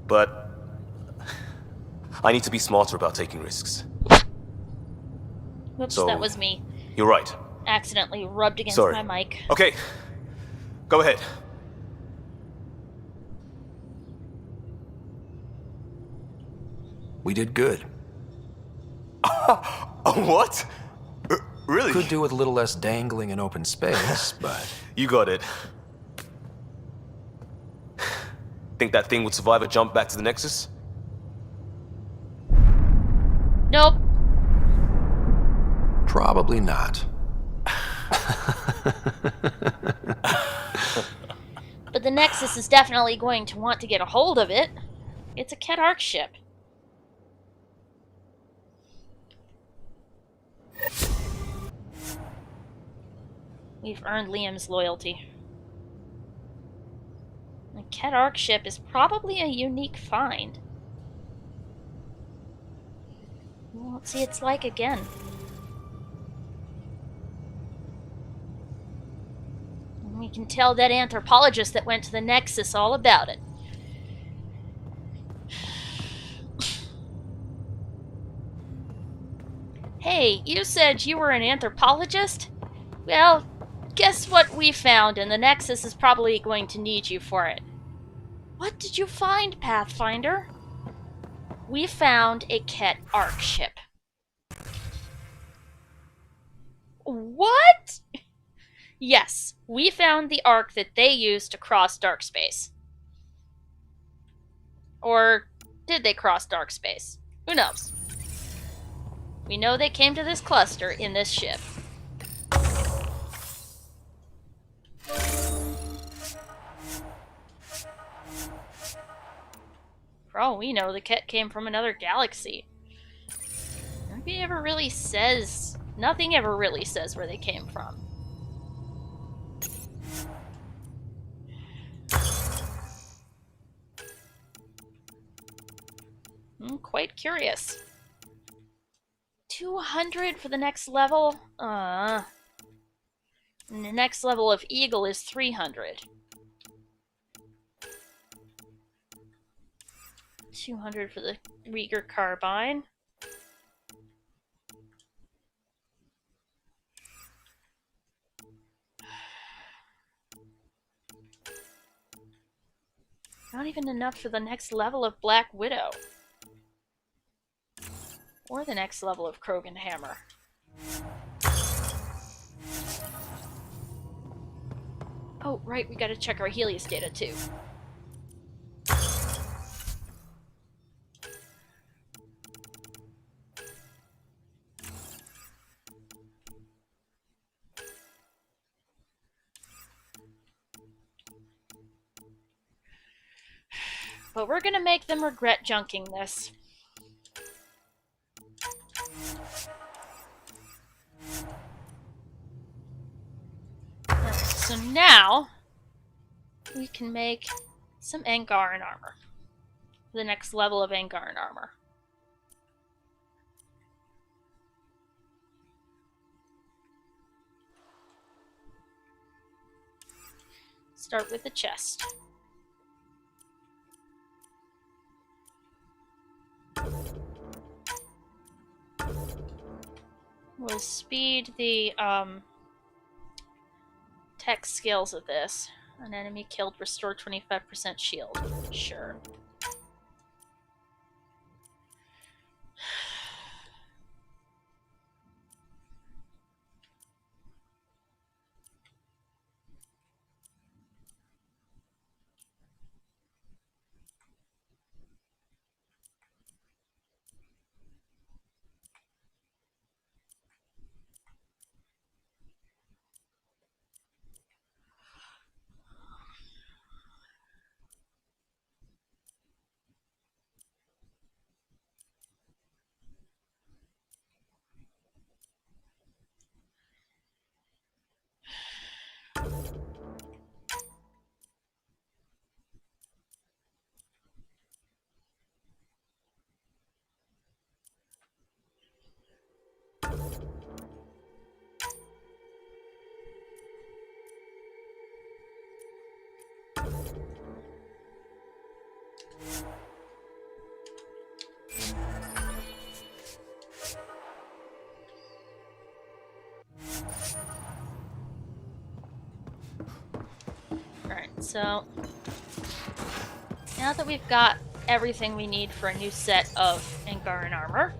But I need to be smarter about taking risks. Whoops, So, that was me. You're right. Accidentally rubbed against Sorry. my mic. Okay, go ahead. We did good. What? Really? Could do with a little less dangling in open space, but... You got it. Think that thing would survive a jump back to the Nexus? Nope. Probably not. But the Nexus is definitely going to want to get a hold of it. It's a Ket Arc ship. We've earned Liam's loyalty. The Ket Arc ship is probably a unique find. We won't see its like again. And we can tell that anthropologist that went to the Nexus all about it. Hey, you said you were an anthropologist? Well, guess what we found, and the Nexus is probably going to need you for it. What did you find, Pathfinder? We found a Ket Arc ship. What? Yes, we found the Arc that they used to cross dark space. Or did they cross dark space? Who knows? We know they came to this cluster in this ship. For all we know, the Ket came from another galaxy. Nobody ever really says... Nothing ever really says where they came from. I'm quite curious. 200 for the next level? And the next level of Eagle is 300. 200 for the Rieger Carbine. Not even enough for the next level of Black Widow. Or the next level of Krogan Hammer. Oh, right, we gotta check our Helios data too. But we're gonna make them regret junking this. Alright, so now we can make some Angaran armor. The next level of Angaran armor. Start with the chest. We'll speed the tech skills of this. An enemy killed, restore 25% shield. Sure. Alright, so now that we've got everything we need for a new set of Angaran armor,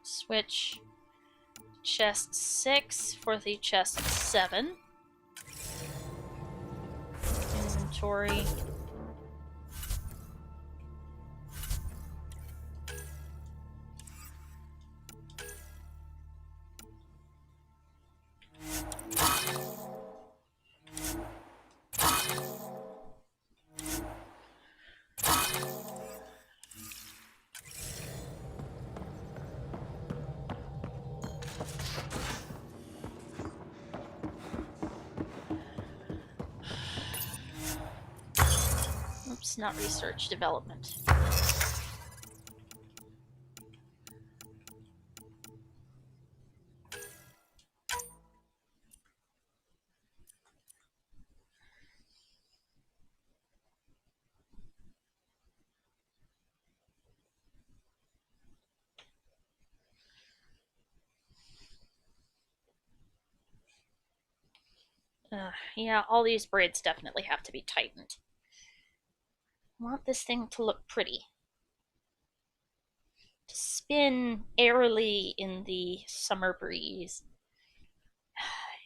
switch chest 6 for the chest 7. Inventory. Oops, not research, development. Yeah, all these braids definitely have to be tightened. I want this thing to look pretty. To spin airily in the summer breeze.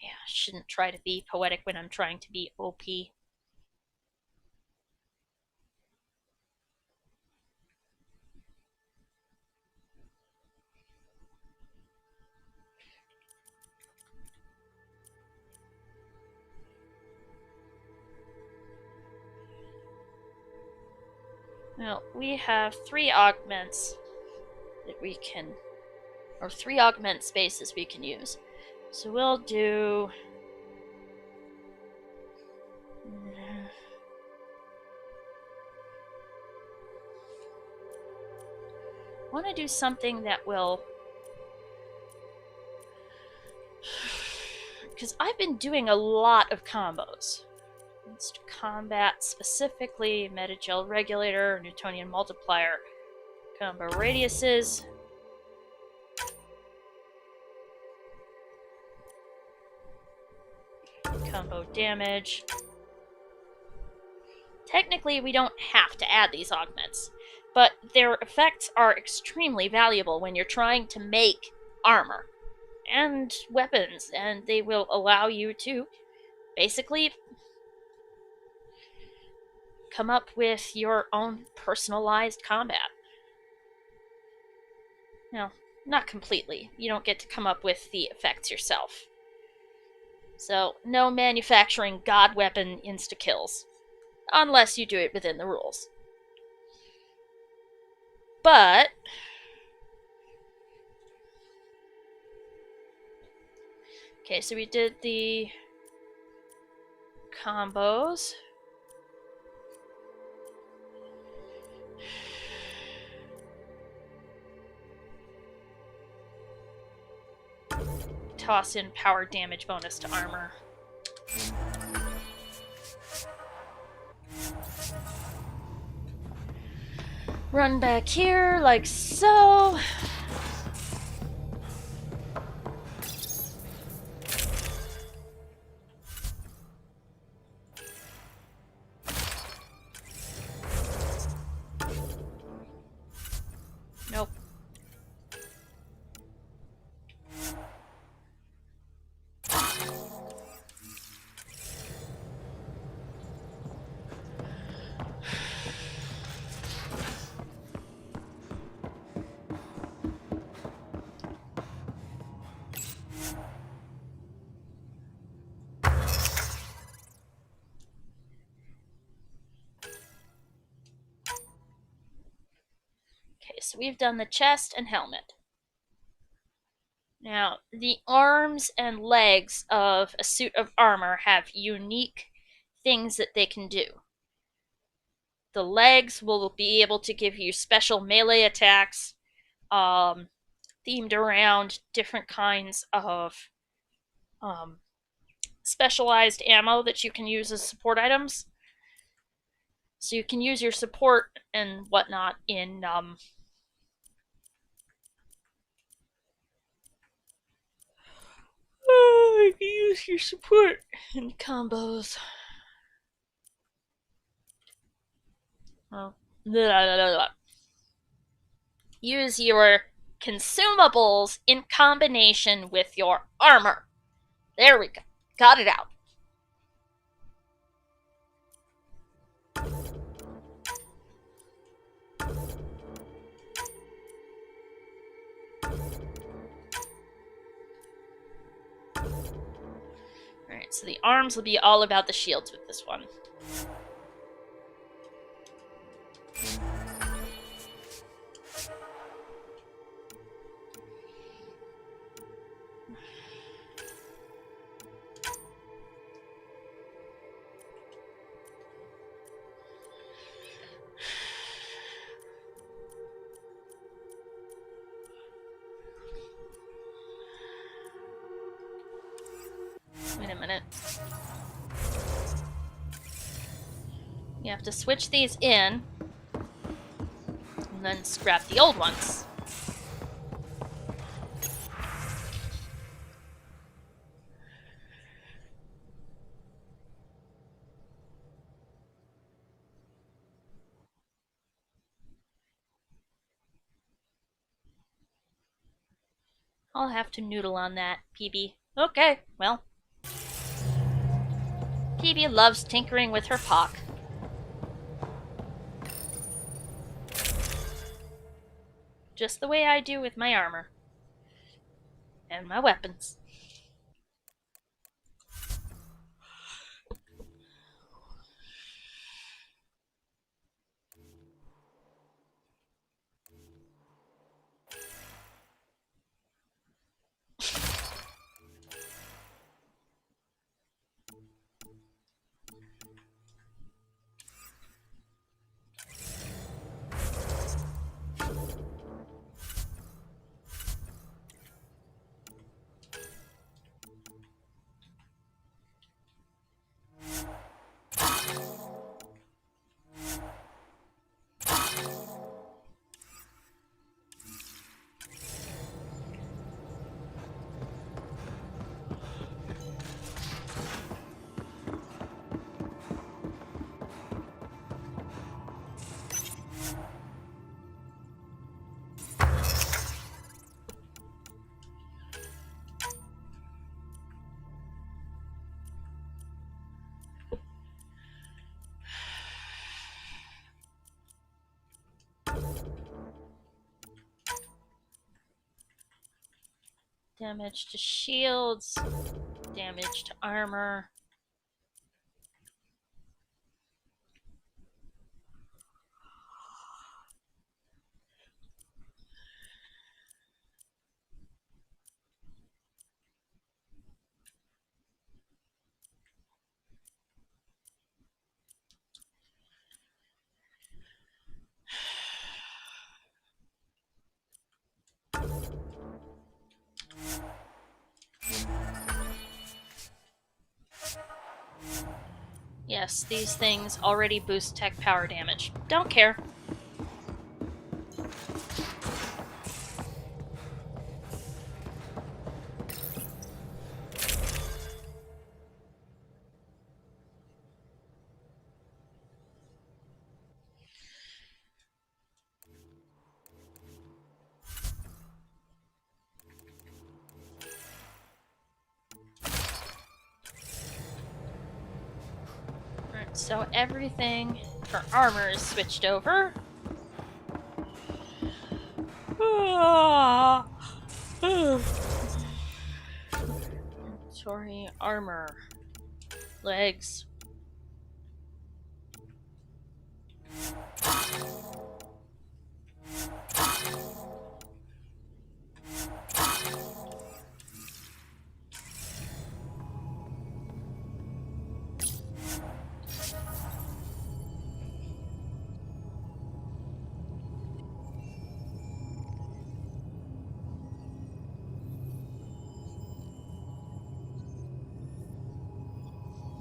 Yeah, shouldn't try to be poetic when I'm trying to be OP. Well, we have 3 augments that we can, or 3 augment spaces we can use. So we'll do... I want to do something that will... Because I've been doing a lot of combos. It's combat specifically, Metagel Regulator, Newtonian Multiplier, combo radiuses. Combo damage. Technically, we don't have to add these augments, but their effects are extremely valuable when you're trying to make armor and weapons, and they will allow you to basically come up with your own personalized combat. No, not completely. You don't get to come up with the effects yourself. So, no manufacturing god weapon insta-kills. Unless you do it within the rules. But... Okay, so we did the combos. Toss in power damage bonus to armor. Run back here, like so. Nope. Okay, so we've done the chest and helmet. Now, the arms and legs of a suit of armor have unique things that they can do. The legs will be able to give you special melee attacks, themed around different kinds of specialized ammo that you can use as support items. So you can use your support and whatnot in you can use your support in combos. Well, use your consumables in combination with your armor. There we go. Got it out. Alright, so the arms will be all about the shields with this one. Wait a minute. You have to switch these in, and then scrap the old ones. I'll have to noodle on that, PB. Okay, well. PB loves tinkering with her pock. Just the way I do with my armor. And my weapons. Damage to shields, damage to armor. Yes, these things already boost tech power damage. Don't care. So everything for armor is switched over. Inventory, armor, legs.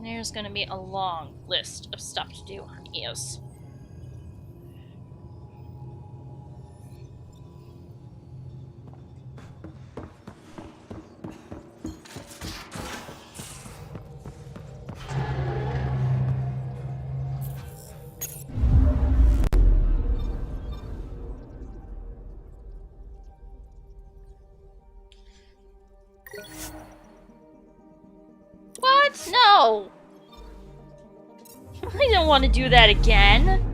There's going to be a long list of stuff to do on EOS. What? No! I don't want to do that again.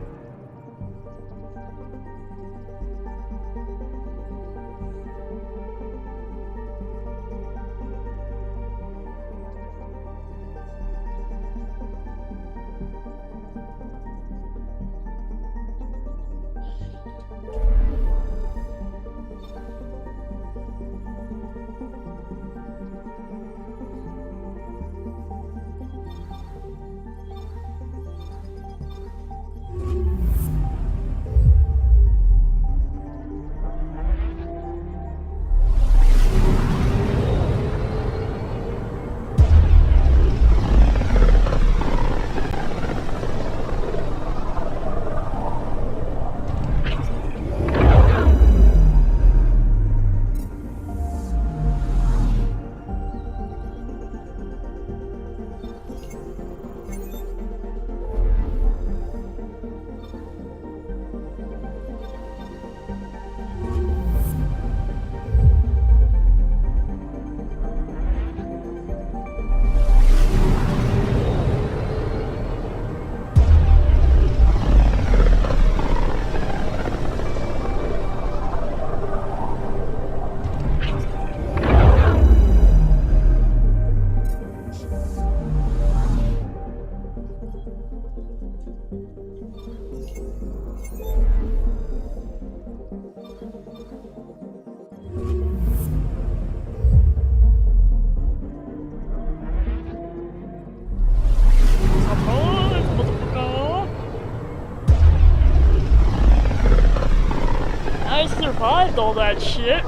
I survived all that shit.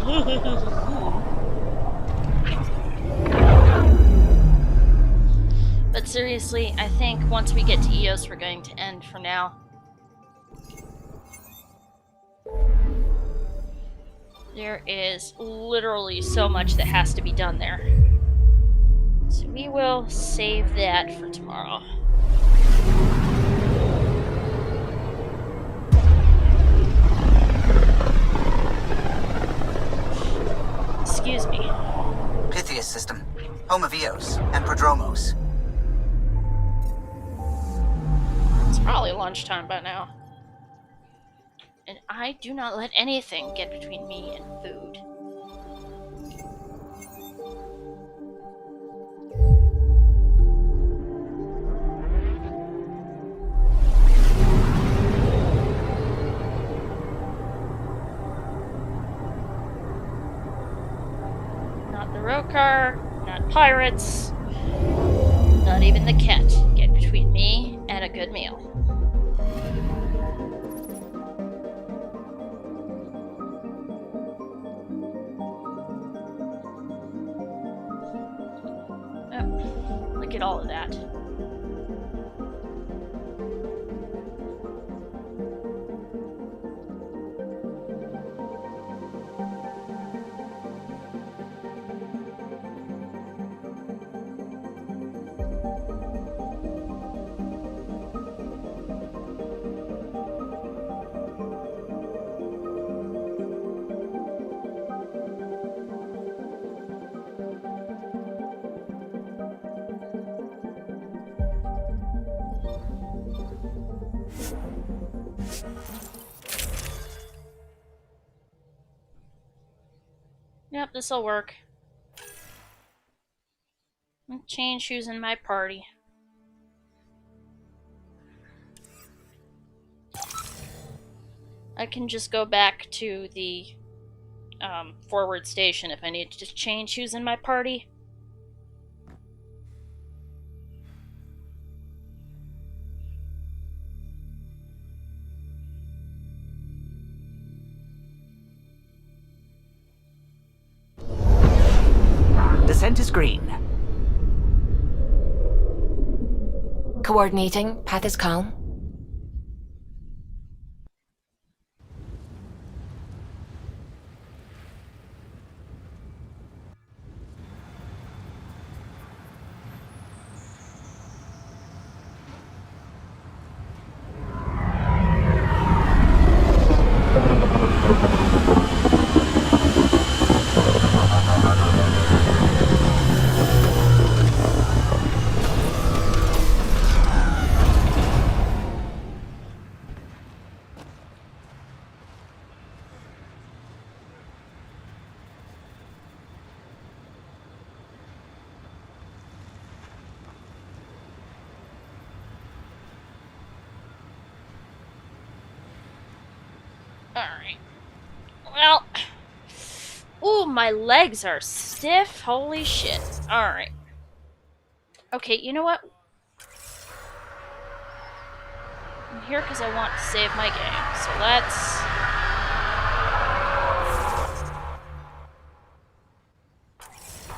But seriously, I think once we get to EOS, we're going to end for now. There is literally so much that has to be done there. So we will save that for tomorrow. Excuse me. Pythias system, home of Eos and Prodromos. It's probably lunchtime by now. And I do not let anything get between me and food. Not the Rokar, not pirates, not even the cat get between me and a good meal. Oh, look at all of that. Yep, this'll work. Change who's in my party. I can just go back to the forward station if I need to just change who's in my party. Descent is green. Coordinating. Path is calm. Alright. Well. Ooh, my legs are stiff. Holy shit. Alright. Okay, you know what? I'm here because I want to save my game. So let's...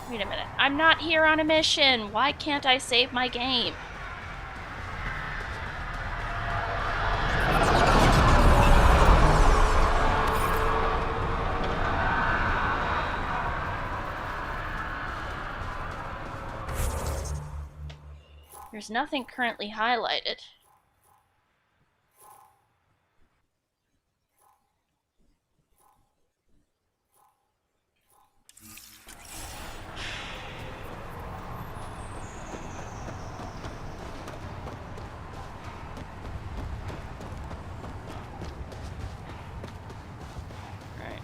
Wait a minute. I'm not here on a mission. Why can't I save my game? There's nothing currently highlighted. Alright.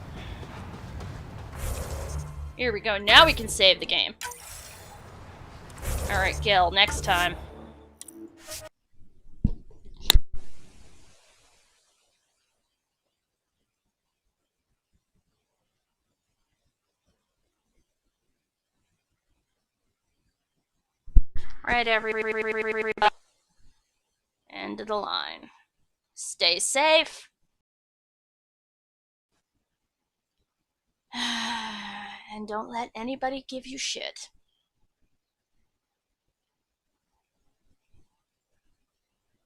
Here we go. Now we can save the game. Alright, Gil, next time. Right, everybody. End of the line. Stay safe. And don't let anybody give you shit.